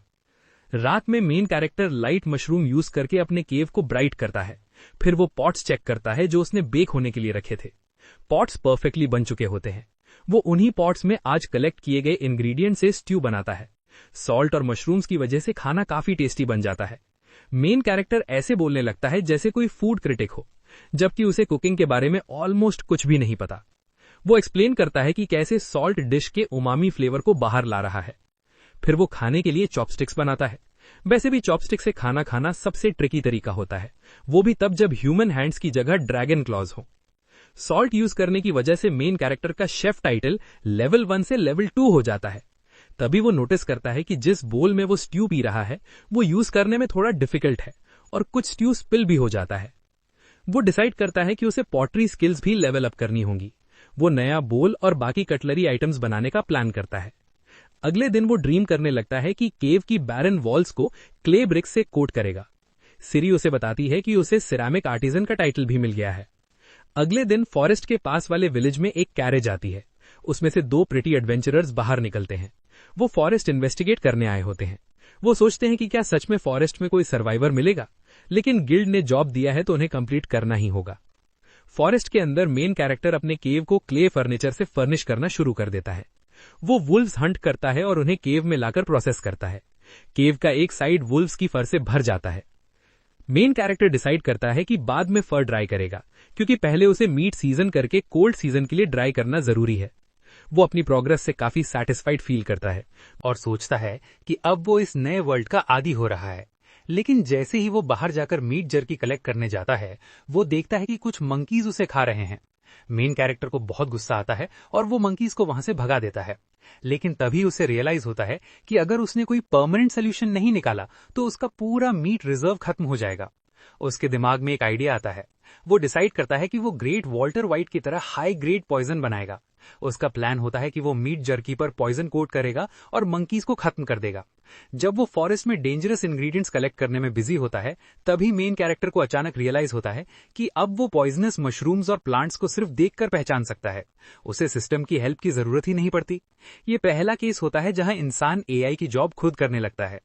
रात में main character light mushroom use करके अपने केव को ब्राइट करता है। फिर वो पॉट्स चेक करता है जो उसने बेक होने के लिए रखे थे। पॉट्स परफेक्टली बन चुके होते हैं। वो उन्हीं पॉट्स में आज कलेक्ट किए गए इंग्रेडिएंट से स्ट्यू बनाता है। सॉल्ट और मशरूम्स की वजह से खाना काफी टेस्टी बन जाता है। मेन कैरेक्टर ऐसे बोलने लगता है जैसे कोई फूड क्रिटिक हो, जबकि उसे कुकिंग के बारे में ऑलमोस्ट कुछ भी नहीं पता। वो एक्सप्लेन करता है कि कैसे सॉल्ट डिश के उमामी फ्लेवर को बाहर ला रहा है। फिर वो खाने के लिए चॉपस्टिक्स बनाता है। वैसे भी चॉपस्टिक से खाना खाना सबसे ट्रिकी तरीका होता है, वो भी तब जब ह्यूमन हैंड्स की जगह ड्रैगन क्लॉज हो। सॉल्ट यूज करने की वजह से मेन कैरेक्टर का शेफ टाइटल लेवल 1 से लेवल 2 हो जाता है। तभी वो नोटिस करता है कि जिस बोल में वो स्ट्यू पी रहा है वो यूज करने में थोड़ा डिफिकल्ट है और कुछ स्ट्यू स्पिल भी हो जाता है। वो डिसाइड करता है कि उसे पॉटरी स्किल्स भी लेवल अप करनी होंगी। वो नया बोल और बाकी कटलरी आइटम्स बनाने का प्लान करता है। अगले दिन वो ड्रीम करने लगता है कि केव की बैरन वॉल्स को क्ले ब्रिक्स से कोट करेगा। सिरी उसे बताती है कि उसे सिरामिक आर्टिजन का टाइटल भी मिल गया है। अगले दिन फॉरेस्ट के पास वाले विलेज में एक कैरेज आती है। उसमें से 2 प्रिटी एडवेंचरर्स बाहर निकलते हैं। वो फॉरेस्ट इन्वेस्टिगेट करने आए होते हैं। वो सोचते हैं कि क्या सच में फॉरेस्ट में कोई सर्वाइवर मिलेगा, लेकिन गिल्ड ने जॉब दिया है तो उन्हें कंप्लीट करना ही होगा। फॉरेस्ट के अंदर मेन कैरेक्टर अपने केव को क्ले फर्नीचर से फर्निश करना शुरू कर देता है। वो वुल्व्स हंट करता है और उन्हें केव में लाकर प्रोसेस करता है। केव का एक साइड वुल्व्स की फर से भर जाता है। मेन कैरेक्टर डिसाइड करता है कि बाद में फर ड्राई करेगा, क्योंकि पहले उसे मीट सीजन करके कोल्ड सीजन के लिए ड्राई करना जरूरी है। वो अपनी प्रोग्रेस से काफी सैटिस्फाइड फील करता है और सोचता है कि अब वो इस नए वर्ल्ड का आदी हो रहा है। लेकिन जैसे ही वो बाहर जाकर मीट जर्की कलेक्ट करने जाता है, वो देखता है कि कुछ मंकीज उसे खा रहे हैं। मेन कैरेक्टर को बहुत गुस्सा आता है और वो मंकीज को वहां से भगा देता है। लेकिन तभी उसे रियलाइज होता है कि अगर उसने कोई परमानेंट सोल्यूशन नहीं निकाला तो उसका पूरा मीट रिजर्व खत्म हो जाएगा। उसके दिमाग में एक आइडिया आता है। वो डिसाइड करता है कि वो ग्रेट वॉल्टर वाइट की तरह हाई ग्रेड पॉइजन बनाएगा। उसका प्लान होता है कि वो मीट जर्की पर पॉइजन कोट करेगा और मंकीज को खत्म कर देगा। जब वो फॉरेस्ट में डेंजरस इंग्रेडिएंट्स कलेक्ट करने में बिजी होता है, तभी मेन कैरेक्टर को अचानक रियलाइज होता है कि अब वो पॉइजनस मशरूम्स और प्लांट्स को सिर्फ देखकर पहचान सकता है। उसे सिस्टम की हेल्प की जरूरत ही नहीं पड़ती। ये पहला केस होता है जहां इंसान एआई की जॉब खुद करने लगता है।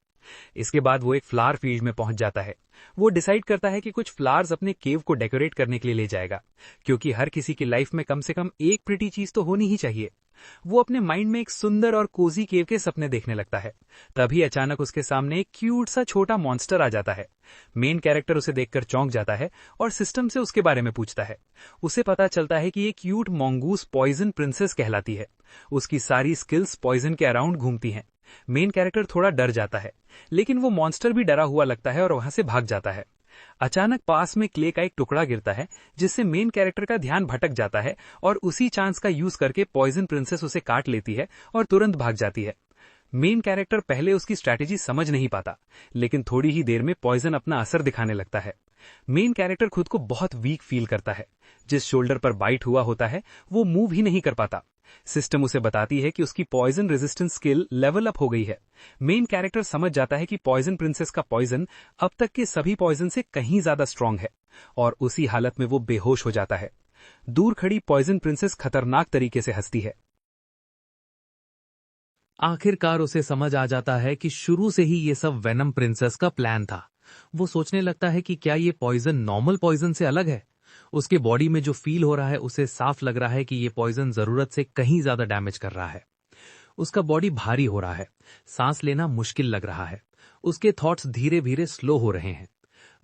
इसके बाद वो एक फ्लावर फील्ड में पहुंच जाता है। वो डिसाइड करता है कि कुछ फ्लावर्स अपने केव को डेकोरेट करने के लिए ले जाएगा, क्योंकि हर किसी की लाइफ में कम से कम एक प्रिटी चीज तो होनी ही चाहिए। वो अपने माइंड में एक सुंदर और कोजी केव के सपने देखने लगता है। तभी अचानक उसके सामने एक क्यूट सा छोटा मॉन्स्टर आ जाता है। मेन कैरेक्टर उसे देखकर चौंक जाता है और सिस्टम से उसके बारे में पूछता है। उसे पता चलता है कि ये क्यूट मॉन्गूस पॉइजन प्रिंसेस कहलाती है। उसकी सारी स्किल्स पॉइजन के अराउंड घूमती हैं। मेन कैरेक्टर थोड़ा डर जाता है, लेकिन वो मॉन्स्टर भी डरा हुआ लगता है और वहां से भाग जाता है। अचानक पास में क्ले का एक टुकड़ा गिरता है, जिससे मेन कैरेक्टर का ध्यान भटक जाता है और उसी चांस का यूज करके पॉइजन प्रिंसेस उसे काट लेती है और तुरंत भाग जाती है। मेन कैरेक्टर पहले उसकी स्ट्रैटेजी समझ नहीं पाता, लेकिन थोड़ी ही देर में पॉइजन अपना असर दिखाने लगता है। मेन कैरेक्टर खुद को बहुत वीक फील करता है। जिस शोल्डर पर बाइट हुआ होता है वो मूव ही नहीं कर पाता। सिस्टम उसे बताती है कि उसकी poison resistance skill level up हो गई है। मेन कैरेक्टर समझ जाता है कि पॉइजन प्रिंसेस का पॉइजन अब तक के सभी पॉइजन से कहीं ज्यादा स्ट्रांग है, और उसी हालत में वो बेहोश हो जाता है। दूर खड़ी पॉइजन प्रिंसेस खतरनाक तरीके से हंसती है। आखिरकार उसे समझ आ जाता है कि शुरू से ही ये सब वेनम प्रिंसेस का प्लान था। वो सोचने लगता है कि क्या ये पॉइजन नॉर्मल पॉइजन से अलग है। उसके बॉडी में जो फील हो रहा है उसे साफ लग रहा है कि ये पॉइजन जरूरत से कहीं ज्यादा डैमेज कर रहा है। उसका बॉडी भारी हो रहा है, सांस लेना मुश्किल लग रहा है। उसके थॉट्स धीरे धीरे स्लो हो रहे हैं।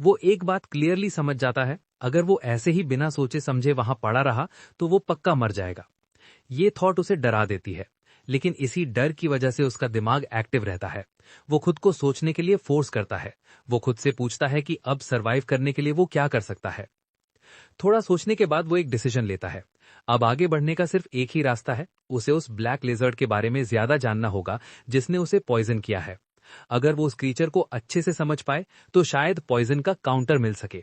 वो एक बात क्लियरली समझ जाता है, अगर वो ऐसे ही बिना सोचे समझे वहां पड़ा रहा तो वो पक्का मर जाएगा। ये थॉट उसे डरा देती है, लेकिन इसी डर की वजह से उसका दिमाग एक्टिव रहता है। वो खुद को सोचने के लिए फोर्स करता है। वो खुद से पूछता है कि अब सरवाइव करने के लिए वो क्या कर सकता है। थोड़ा सोचने के बाद वो एक डिसीजन लेता है। अब आगे बढ़ने का सिर्फ एक ही रास्ता है, उसे उस ब्लैक लेजर्ड के बारे में ज्यादा जानना होगा जिसने उसे पॉइजन किया है। अगर वो उस क्रीचर को अच्छे से समझ पाए तो शायद पॉइजन का काउंटर मिल सके।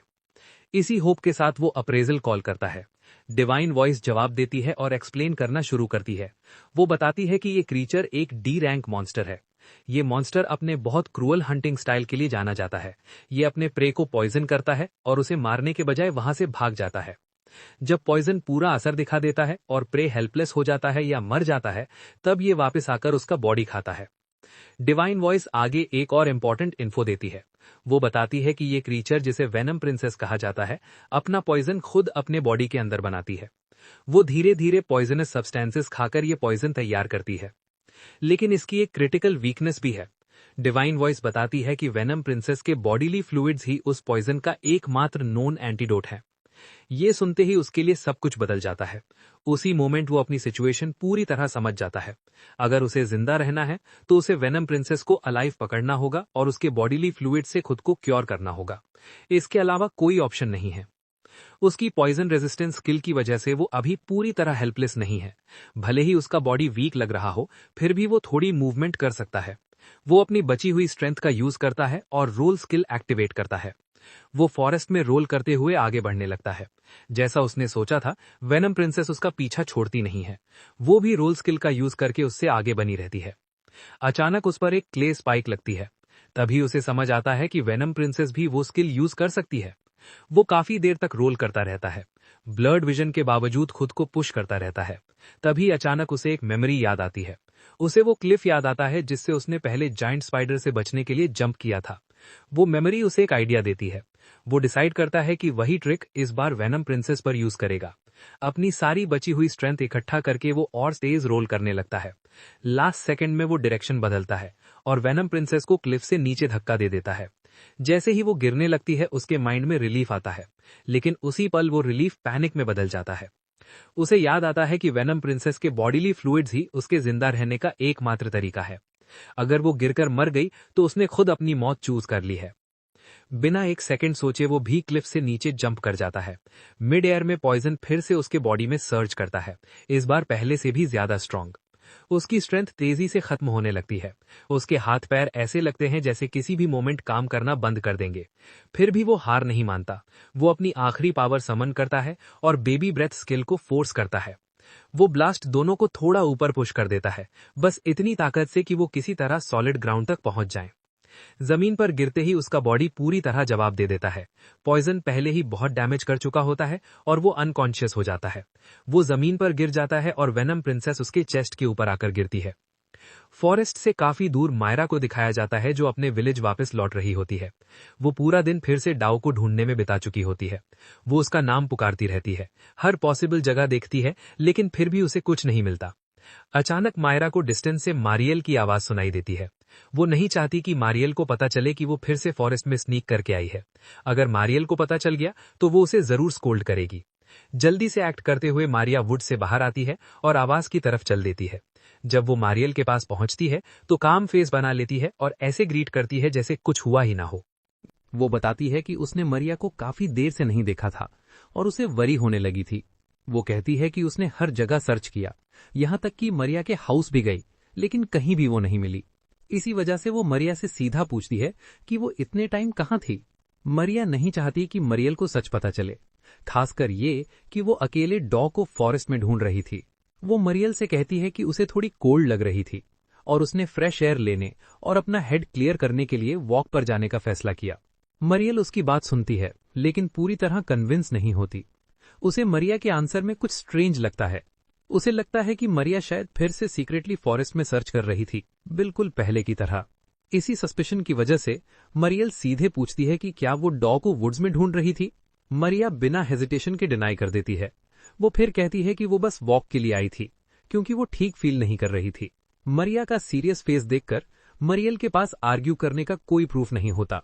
इसी होप के साथ वो अप्रेजल कॉल करता है। डिवाइन वॉइस जवाब देती है और एक्सप्लेन करना शुरू करती है। वो बताती है कि ये क्रीचर एक डी रैंक मॉन्स्टर है। ये मॉन्स्टर अपने बहुत क्रूअल हंटिंग स्टाइल के लिए जाना जाता है। ये अपने प्रे को पॉइजन करता है और उसे मारने के बजाय वहां से भाग जाता है। जब पॉइजन पूरा असर दिखा देता है और प्रे हेल्पलेस हो जाता है या मर जाता है, तब ये वापस आकर उसका बॉडी खाता है। डिवाइन वॉइस आगे एक और इम्पोर्टेंट इन्फो देती है। वो बताती है कि ये क्रीचर, जिसे वेनम प्रिंसेस कहा जाता है, अपना पॉइजन खुद अपने बॉडी के अंदर बनाती है। वो धीरे धीरे पॉइजनस सब्सटेंसेस खाकर ये पॉइजन तैयार करती है। लेकिन इसकी एक क्रिटिकल वीकनेस भी है। डिवाइन वॉइस बताती है कि वेनम प्रिंसेस के बॉडीली फ्लूइड्स ही उस पॉइजन का एकमात्र नोन एंटीडोट है। ये सुनते ही उसके लिए सब कुछ बदल जाता है। उसी मोमेंट वो अपनी सिचुएशन पूरी तरह समझ जाता है। अगर उसे जिंदा रहना है तो उसे वेनम प्रिंसेस को अलाइव पकड़ना होगा और उसके बॉडीली फ्लूइड से खुद को क्योर करना होगा। इसके अलावा कोई ऑप्शन नहीं है। उसकी पॉइजन रेजिस्टेंस स्किल की वजह से वो अभी पूरी तरह हेल्पलेस नहीं है। भले ही उसका बॉडी वीक लग रहा हो, फिर भी वो थोड़ी मूवमेंट कर सकता है। वो अपनी बची हुई स्ट्रेंथ का यूज करता है और रोल स्किल एक्टिवेट करता है। वो फॉरेस्ट में रोल करते हुए आगे बढ़ने लगता है। जैसा उसने सोचा था, वेनम प्रिंसेस उसका पीछा छोड़ती नहीं है। वो भी रोल स्किल का यूज करके उससे आगे बनी रहती है। अचानक उस पर एक क्ले स्पाइक लगती है। तभी उसे समझ आता है कि वेनम प्रिंसेस भी वो स्किल यूज कर सकती है। वो काफी देर तक रोल करता रहता है, ब्लर्ड विजन के बावजूद खुद को पुश करता रहता है। तभी अचानक उसे एक मेमोरी याद आती है। उसे वो क्लिफ याद आता है जिससे उसने पहले जायंट स्पाइडर से बचने के लिए जंप किया था। वो मेमोरी उसे एक आइडिया देती है। वो डिसाइड करता है कि वही ट्रिक इस बार वेनम प्रिंसेस पर यूज करेगा। अपनी सारी बची हुई स्ट्रेंथ इकट्ठा करके वो और तेज रोल करने लगता है। लास्ट सेकंड में वो डायरेक्शन बदलता है और वेनम प्रिंसेस को क्लिफ से नीचे धक्का दे देता है। जैसे ही वो गिरने लगती है, उसके माइंड में रिलीफ आता है, लेकिन उसी पल वो रिलीफ पैनिक में बदल जाता है। उसे याद आता है कि वेनम प्रिंसेस के बॉडीली फ्लूइड्स ही उसके जिंदा रहने का एकमात्र तरीका है। अगर वो गिरकर मर गई तो उसने खुद अपनी मौत चूज कर ली है। बिना एक सेकंड सोचे वो भी क्लिफ से नीचे जंप कर जाता है। मिड एयर में पॉइजन फिर से उसके बॉडी में सर्ज करता है, इस बार पहले से भी ज्यादा स्ट्रांग। उसकी स्ट्रेंथ तेजी से खत्म होने लगती है। उसके हाथ पैर ऐसे लगते हैं जैसे किसी भी मोमेंट काम करना बंद कर देंगे। फिर भी वो हार नहीं मानता। वो अपनी आखिरी पावर समन करता है और बेबी ब्रेथ स्किल को फोर्स करता है। वो ब्लास्ट दोनों को थोड़ा ऊपर पुश कर देता है, बस इतनी ताकत से कि वो किसी तरह सॉलिड ग्राउंड तक पहुंच जाएं। जमीन पर गिरते ही उसका बॉडी पूरी तरह जवाब दे देता है। पॉइजन पहले ही बहुत डैमेज कर चुका होता है और वो अनकॉन्शियस हो जाता है। वो जमीन पर गिर जाता है और वेनम प्रिंसेस उसके चेस्ट के ऊपर आकर गिरती है। फॉरेस्ट से काफी दूर मायरा को दिखाया जाता है, जो अपने विलेज वापस लौट रही होती है। वो पूरा दिन फिर से डाओ को ढूंढने में बिता चुकी होती है। वो उसका नाम पुकारती रहती है, हर पॉसिबल जगह देखती है, लेकिन फिर भी उसे कुछ नहीं मिलता। अचानक मायरा को डिस्टेंस से मारियल की आवाज सुनाई देती है। वो नहीं चाहती कि मारियल को पता चले कि वो फिर से फॉरेस्ट में स्नीक करके आई है। अगर मारियल को पता चल गया तो वो उसे जरूर स्कोल्ड करेगी। जल्दी से एक्ट करते हुए मारिया वुड से बाहर आती है और आवाज की तरफ चल देती है। जब वो मारियल के पास पहुंचती है तो काम फेस बना लेती है और ऐसे ग्रीट करती है जैसे कुछ हुआ ही ना हो। वो बताती है कि उसने मरिया को काफी देर से नहीं देखा था और उसे वरी होने लगी थी। वो कहती है कि उसने हर जगह सर्च किया, यहाँ तक कि मरिया के हाउस भी गई, लेकिन कहीं भी वो नहीं मिली। इसी वजह से वो मरिया से सीधा पूछती है कि वो इतने टाइम कहाँ थी। मरिया नहीं चाहती कि मरियल को सच पता चले, खासकर ये कि वो अकेले डॉग को फॉरेस्ट में ढूंढ रही थी। वो मरियल से कहती है कि उसे थोड़ी कोल्ड लग रही थी और उसने फ्रेश एयर लेने और अपना हेड क्लियर करने के लिए वॉक पर जाने का फैसला किया। मरियल उसकी बात सुनती है, लेकिन पूरी तरह कन्विंस नहीं होती। उसे मरिया के आंसर में कुछ स्ट्रेंज लगता है। उसे लगता है कि मरिया शायद फिर से सीक्रेटली फॉरेस्ट में सर्च कर रही थी, बिल्कुल पहले की तरह। इसी सस्पिशन की वजह से मरियल सीधे पूछती है कि क्या वो डॉग को वुड्स में ढूंढ रही थी। मरिया बिना हेजिटेशन के डिनाई कर देती है। वो फिर कहती है कि वो बस वॉक के लिए आई थी, क्योंकि वो ठीक फील नहीं कर रही थी। मरिया का सीरियस फेस देखकर मरियल के पास आर्ग्यू करने का कोई प्रूफ नहीं होता।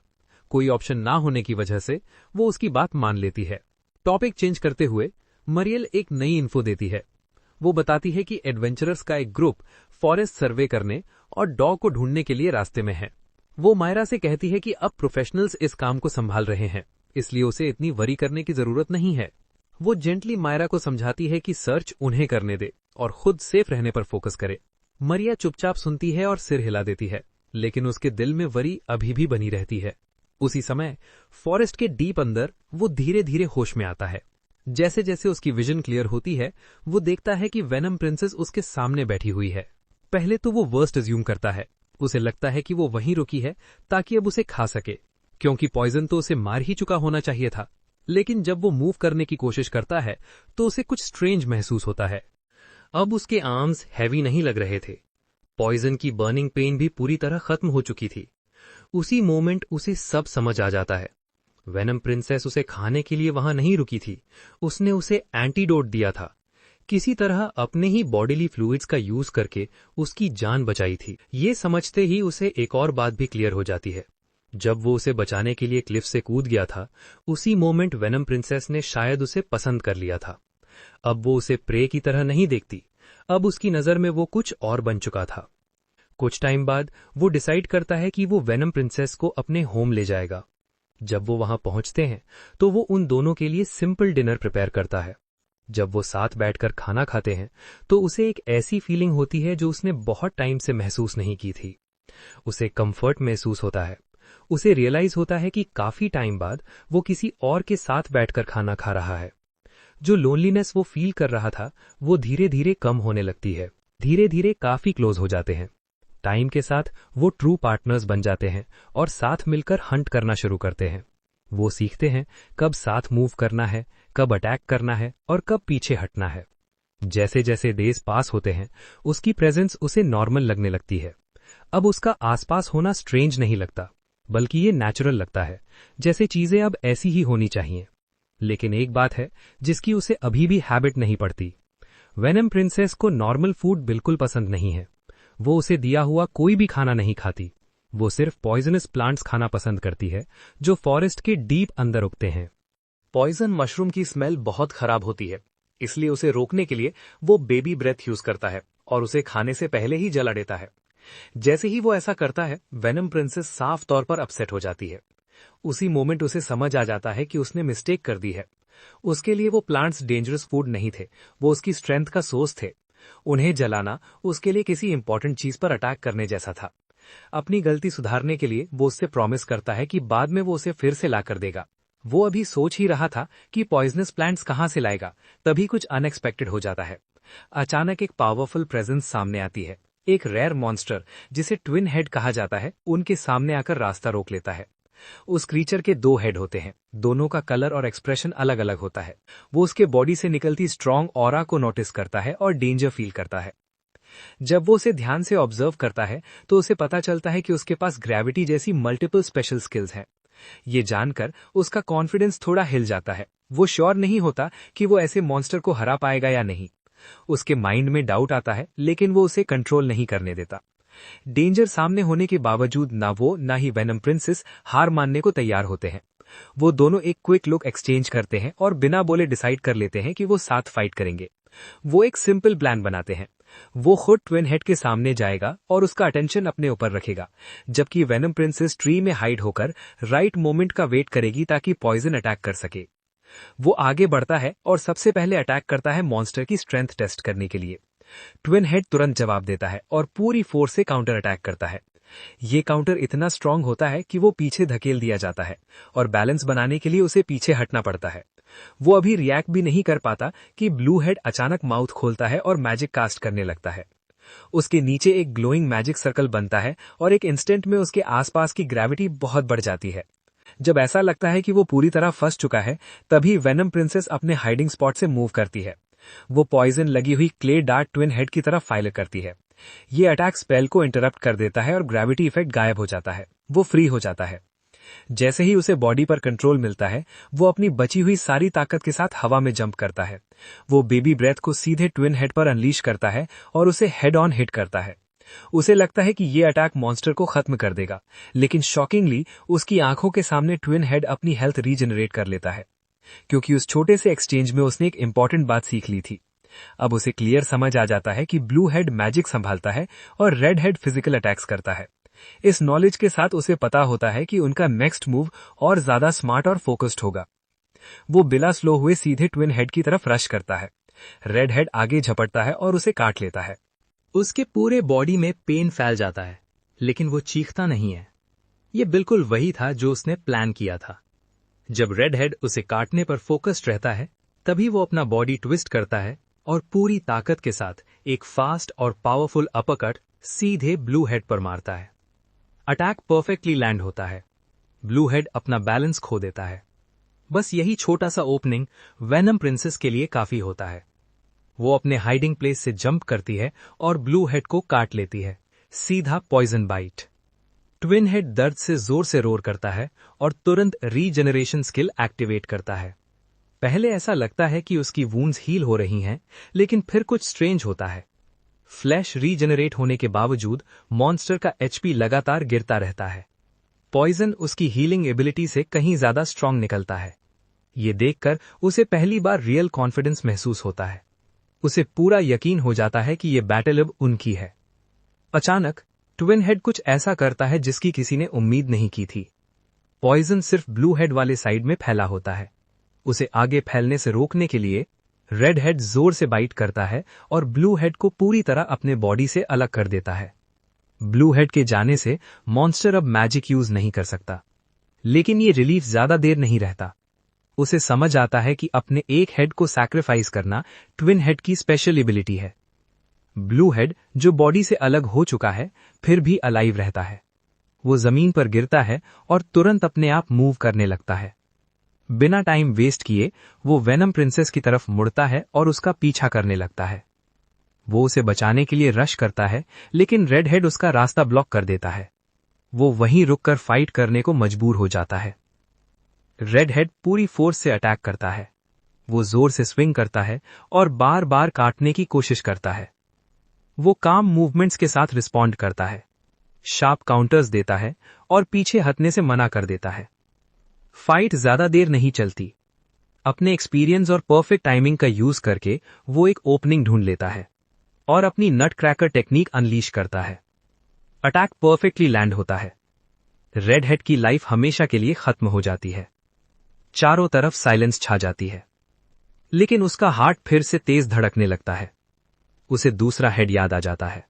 कोई ऑप्शन ना होने की वजह से वो उसकी बात मान लेती है। टॉपिक चेंज करते हुए मरियल एक नई इन्फो देती है। वो बताती है कि एडवेंचरर्स का एक ग्रुप फॉरेस्ट सर्वे करने और डॉग को ढूंढने के लिए रास्ते में है। वो मायरा से कहती है कि अब प्रोफेशनल्स इस काम को संभाल रहे हैं, इसलिए उसे इतनी वरी करने की जरूरत नहीं है। वो जेंटली मायरा को समझाती है कि सर्च उन्हें करने दे और खुद सेफ रहने पर फोकस करे। मरिया चुपचाप सुनती है और सिर हिला देती है, लेकिन उसके दिल में वरी अभी भी बनी रहती है। उसी समय फॉरेस्ट के डीप अंदर वो धीरे धीरे होश में आता है। जैसे जैसे उसकी विजन क्लियर होती है, वो देखता है कि वेनम प्रिंसेस उसके सामने बैठी हुई है। पहले तो वो वर्स्ट अज्यूम करता है। उसे लगता है कि वो वहीं रुकी है ताकि अब उसे खा सके, क्योंकि पॉइजन तो उसे मार ही चुका होना चाहिए था। लेकिन जब वो मूव करने की कोशिश करता है तो उसे कुछ स्ट्रेंज महसूस होता है। अब उसके आर्म्स हैवी नहीं लग रहे थे। पॉइजन की बर्निंग पेन भी पूरी तरह खत्म हो चुकी थी। उसी मोमेंट उसे सब समझ आ जाता है। वेनम प्रिंसेस उसे खाने के लिए वहां नहीं रुकी थी, उसने उसे एंटीडोट दिया था। किसी तरह अपने ही बॉडीली फ्लूइड्स का यूज करके उसकी जान बचाई थी। ये समझते ही उसे एक और बात भी क्लियर हो जाती है। जब वो उसे बचाने के लिए क्लिफ से कूद गया था, उसी मोमेंट वेनम प्रिंसेस ने शायद उसे पसंद कर लिया था। अब वो उसे प्रे की तरह नहीं देखती, अब उसकी नजर में वो कुछ और बन चुका था। कुछ टाइम बाद वो डिसाइड करता है कि वो वेनम प्रिंसेस को अपने होम ले जाएगा। जब वो वहां पहुंचते हैं तो वो उन दोनों के लिए सिंपल डिनर प्रिपेयर करता है। जब वो साथ बैठकर खाना खाते हैं तो उसे एक ऐसी फीलिंग होती है जो उसने बहुत टाइम से महसूस नहीं की थी। उसे कंफर्ट महसूस होता है। उसे रियलाइज होता है कि काफी टाइम बाद वो किसी और के साथ बैठकर खाना खा रहा है। जो लोनलीनेस वो फील कर रहा था वो धीरे धीरे कम होने लगती है। धीरे धीरे काफी क्लोज हो जाते हैं। टाइम के साथ वो ट्रू पार्टनर्स बन जाते हैं और साथ मिलकर हंट करना शुरू करते हैं। वो सीखते हैं कब साथ मूव करना है, कब अटैक करना है और कब पीछे हटना है। जैसे जैसे डेज पास होते हैं उसकी प्रेजेंस उसे नॉर्मल लगने लगती है। अब उसका आसपास होना स्ट्रेंज नहीं लगता, बल्कि ये नेचुरल लगता है, जैसे चीजें अब ऐसी ही होनी चाहिए। लेकिन एक बात है जिसकी उसे अभी भी हैबिट नहीं पड़ती। वेनम प्रिंसेस को नॉर्मल फूड बिल्कुल पसंद नहीं है। वो उसे दिया हुआ कोई भी खाना नहीं खाती। वो सिर्फ पॉइजनस प्लांट्स खाना पसंद करती है जो फॉरेस्ट के डीप अंदर उगते हैं। पॉइजन मशरूम की स्मेल बहुत खराब होती है, इसलिए उसे रोकने के लिए वो बेबी ब्रेथ यूज करता है और उसे खाने से पहले ही जला देता है। जैसे ही वो ऐसा करता है, वेनम प्रिंसेस साफ तौर पर अपसेट हो जाती है। उसी मोमेंट उसे समझ आ जाता है कि उसने मिस्टेक कर दी है। उसके लिए वो प्लांट्स डेंजरस फूड नहीं थे, वो उसकी स्ट्रेंथ का सोर्स थे। उन्हें जलाना उसके लिए किसी इंपॉर्टेंट चीज पर अटैक करने जैसा था। अपनी गलती सुधारने के लिए वो उससे प्रॉमिस करता है कि बाद में वो उसे फिर से लाकर देगा। वो अभी सोच ही रहा था कि पॉइजनस प्लांट्स कहां से लाएगा, तभी कुछ अनएक्सपेक्टेड हो जाता है। अचानक एक पावरफुल प्रेजेंस सामने आती है। एक रेयर मॉन्स्टर जिसे ट्विन हेड कहा जाता है, उनके सामने आकर रास्ता रोक लेता है। उस क्रीचर के 2 हेड होते हैं, दोनों का कलर और एक्सप्रेशन अलग अलग होता है। वो उसके बॉडी से निकलती स्ट्रॉन्ग ऑरा को नोटिस करता है और डेंजर फील करता है। जब वो उसे ध्यान से ऑब्जर्व करता है तो उसे पता चलता है कि उसके पास ग्रेविटी जैसी मल्टीपल स्पेशल स्किल्स हैं। ये जानकर उसका कॉन्फिडेंस थोड़ा हिल जाता है। वो श्योर नहीं होता कि वो ऐसे मॉन्स्टर को हरा पाएगा या नहीं। उसके माइंड में डाउट आता है, लेकिन वो उसे कंट्रोल नहीं करने देता। डेंजर सामने होने के बावजूद ना वो ना ही वेनम प्रिंसेस हार मानने को तैयार होते हैं। वो दोनों एक क्विक लुक एक्सचेंज करते हैं और बिना बोले डिसाइड कर लेते हैं कि वो साथ फाइट करेंगे। वो एक सिंपल प्लान बनाते हैं। वो खुद ट्विन हेड के सामने जाएगा और उसका अटेंशन अपने ऊपर रखेगा, जबकि वेनम प्रिंसेस ट्री में हाइड होकर राइट मोमेंट का वेट करेगी ताकि पॉइजन अटैक कर सके। वो आगे बढ़ता है और सबसे पहले अटैक करता है मॉन्स्टर की स्ट्रेंथ टेस्ट करने के लिए। ट्विन हेड तुरंत जवाब देता है और पूरी फोर्स से काउंटर अटैक करता है। ये काउंटर इतना स्ट्रांग होता है कि वो पीछे धकेल दिया जाता है और बैलेंस बनाने के लिए उसे पीछे हटना पड़ता है। वो अभी रिएक्ट भी नहीं कर पाता कि ब्लू हेड अचानक माउथ खोलता है और मैजिक कास्ट करने लगता है। उसके नीचे एक ग्लोइंग मैजिक सर्कल बनता है और एक इंस्टेंट में उसके आसपास की ग्रेविटी बहुत बढ़ जाती है। जब ऐसा लगता है कि वो पूरी तरह फंस चुका है, तभी वेनम प्रिंसेस अपने हाइडिंग स्पॉट से मूव करती है। वो पॉइजन लगी हुई क्ले डार्ट ट्विन हेड की तरफ फायर करती है। ये अटैक स्पेल को इंटरप्ट कर देता है और ग्रेविटी इफेक्ट गायब हो जाता है। वो फ्री हो जाता है। जैसे ही उसे बॉडी पर कंट्रोल मिलता है, वो अपनी बची हुई सारी ताकत के साथ हवा में जंप करता है। वो बेबी ब्रेथ को सीधे ट्विन हेड पर अनलीश करता है और उसे हेड ऑन हिट करता है। उसे लगता है कि ये अटैक मॉन्स्टर को खत्म कर देगा, लेकिन शॉकिंगली उसकी आंखों के सामने ट्विन हेड अपनी हेल्थ रीजनरेट कर लेता है, क्योंकि उस छोटे से एक्सचेंज में उसने एक इंपॉर्टेंट बात सीख ली थी। अब उसे क्लियर समझ आ जाता है कि ब्लू हेड मैजिक संभालता है और रेड हेड फिजिकल अटैक्स करता है। इस नॉलेज के साथ उसे पता होता है कि उनका नेक्स्ट मूव और ज्यादा स्मार्ट और फोकस्ड होगा। वो बिना स्लो हुए सीधे ट्विन हेड की तरफ रश करता है। रेड हेड आगे झपटता है और उसे काट लेता है। उसके पूरे बॉडी में पेन फैल जाता है, लेकिन वो चीखता नहीं है। ये बिल्कुल वही था जो उसने प्लान किया था। जब रेड हेड उसे काटने पर फोकस्ड रहता है, तभी वो अपना बॉडी ट्विस्ट करता है और पूरी ताकत के साथ एक फास्ट और पावरफुल अपरकट सीधे ब्लू हेड पर मारता है। अटैक परफेक्टली लैंड होता है। ब्लू हेड अपना बैलेंस खो देता है। बस यही छोटा सा ओपनिंग वेनम प्रिंसेस के लिए काफी होता है। वो अपने हाइडिंग प्लेस से जंप करती है और ब्लू हेड को काट लेती है, सीधा पॉइजन बाइट। ट्विन हेड दर्द से जोर से रोर करता है और तुरंत रीजनरेशन स्किल एक्टिवेट करता है। पहले ऐसा लगता है कि उसकी वूंड्स हील हो रही हैं, लेकिन फिर कुछ स्ट्रेंज होता है। फ्लैश रीजनरेट होने के बावजूद मॉन्स्टर का एचपी लगातार गिरता रहता है। पॉइजन उसकी हीलिंग एबिलिटी से कहीं ज्यादा स्ट्रांग निकलता है। ये देखकर उसे पहली बार रियल कॉन्फिडेंस महसूस होता है। उसे पूरा यकीन हो जाता है कि ये बैटल अब उनकी है। अचानक ट्विन हेड कुछ ऐसा करता है जिसकी किसी ने उम्मीद नहीं की थी। पॉइजन सिर्फ ब्लू हेड वाले साइड में फैला होता है। उसे आगे फैलने से रोकने के लिए रेड हेड जोर से बाइट करता है और ब्लू हेड को पूरी तरह अपने बॉडी से अलग कर देता है। ब्लू हेड के जाने से मॉन्स्टर अब मैजिक यूज नहीं कर सकता, लेकिन ये रिलीफ ज्यादा देर नहीं रहता। उसे समझ आता है कि अपने एक हेड को सैक्रिफाइस करना ट्विन हेड की स्पेशल एबिलिटी है। ब्लू हेड, जो बॉडी से अलग हो चुका है, फिर भी अलाइव रहता है। वो जमीन पर गिरता है और तुरंत अपने आप मूव करने लगता है। बिना टाइम वेस्ट किए वो वेनम प्रिंसेस की तरफ मुड़ता है और उसका पीछा करने लगता है। वो उसे बचाने के लिए रश करता है, लेकिन रेड हेड उसका रास्ता ब्लॉक कर देता है। वो वहीं रुककर फाइट करने को मजबूर हो जाता है। रेड हेड पूरी फोर्स से अटैक करता है। वो जोर से स्विंग करता है और बार बार काटने की कोशिश करता है। वो काम मूवमेंट्स के साथ रिस्पॉन्ड करता है, शार्प काउंटर्स देता है और पीछे हटने से मना कर देता है। फाइट ज्यादा देर नहीं चलती। अपने एक्सपीरियंस और परफेक्ट टाइमिंग का यूज करके वो एक ओपनिंग ढूंढ लेता है और अपनी नट क्रैकर टेक्निक अनलीश करता है। अटैक परफेक्टली लैंड होता है। रेड हेड की लाइफ हमेशा के लिए खत्म हो जाती है। चारों तरफ साइलेंस छा जाती है, लेकिन उसका हार्ट फिर से तेज धड़कने लगता है। उसे दूसरा हेड याद आ जाता है।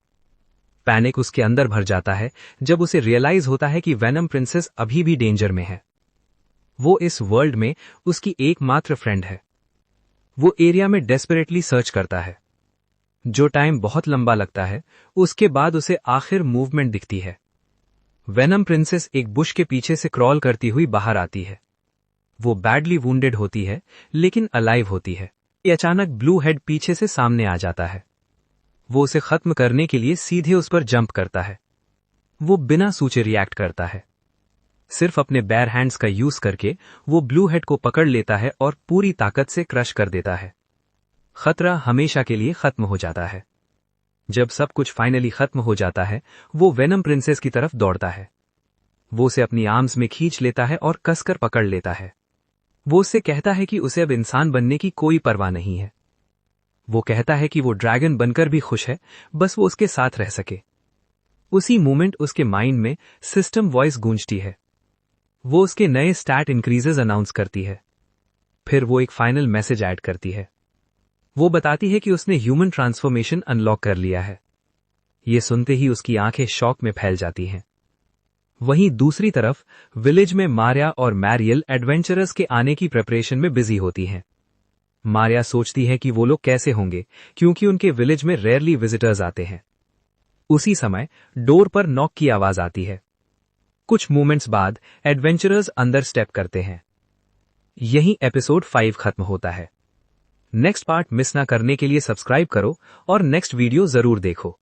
पैनिक उसके अंदर भर जाता है जब उसे रियलाइज होता है कि वेनम प्रिंसेस अभी भी डेंजर में है। वो इस वर्ल्ड में उसकी एकमात्र फ्रेंड है। वो एरिया में डेस्परेटली सर्च करता है। जो टाइम बहुत लंबा लगता है, उसके बाद उसे आखिर मूवमेंट दिखती है। वेनम प्रिंसेस एक बुश के पीछे से क्रॉल करती हुई बाहर आती है। वो बैडली वुंडेड होती है, लेकिन अलाइव होती है। अचानक ब्लू हेड पीछे से सामने आ जाता है। वो उसे खत्म करने के लिए सीधे उस पर जंप करता है। वो बिना सोचे रिएक्ट करता है। सिर्फ अपने बेयर हैंड्स का यूज करके वो ब्लू हेड को पकड़ लेता है और पूरी ताकत से क्रश कर देता है। खतरा हमेशा के लिए खत्म हो जाता है। जब सब कुछ फाइनली खत्म हो जाता है, वो वेनम प्रिंसेस की तरफ दौड़ता है। वो उसे अपनी आर्म्स में खींच लेता है और कसकर पकड़ लेता है। वो उससे कहता है कि उसे अब इंसान बनने की कोई परवाह नहीं है। वो कहता है कि वो ड्रैगन बनकर भी खुश है, बस वो उसके साथ रह सके। उसी मोमेंट उसके माइंड में सिस्टम वॉइस गूंजती है। वो उसके नए स्टैट इंक्रीजेस अनाउंस करती है। फिर वो एक फाइनल मैसेज ऐड करती है। वो बताती है कि उसने ह्यूमन ट्रांसफॉर्मेशन अनलॉक कर लिया है। ये सुनते ही उसकी आंखें शॉक में फैल जाती हैं। वहीं दूसरी तरफ विलेज में मारिया और मैरियल एडवेंचरर्स के आने की प्रिपरेशन में बिजी होती हैं। मारिया सोचती है कि वो लोग कैसे होंगे, क्योंकि उनके विलेज में रेयरली विजिटर्स आते हैं। उसी समय डोर पर नॉक की आवाज आती है। कुछ मोमेंट्स बाद एडवेंचरर्स अंदर स्टेप करते हैं। यहीं एपिसोड 5 खत्म होता है। नेक्स्ट पार्ट मिस ना करने के लिए सब्सक्राइब करो और नेक्स्ट वीडियो जरूर देखो।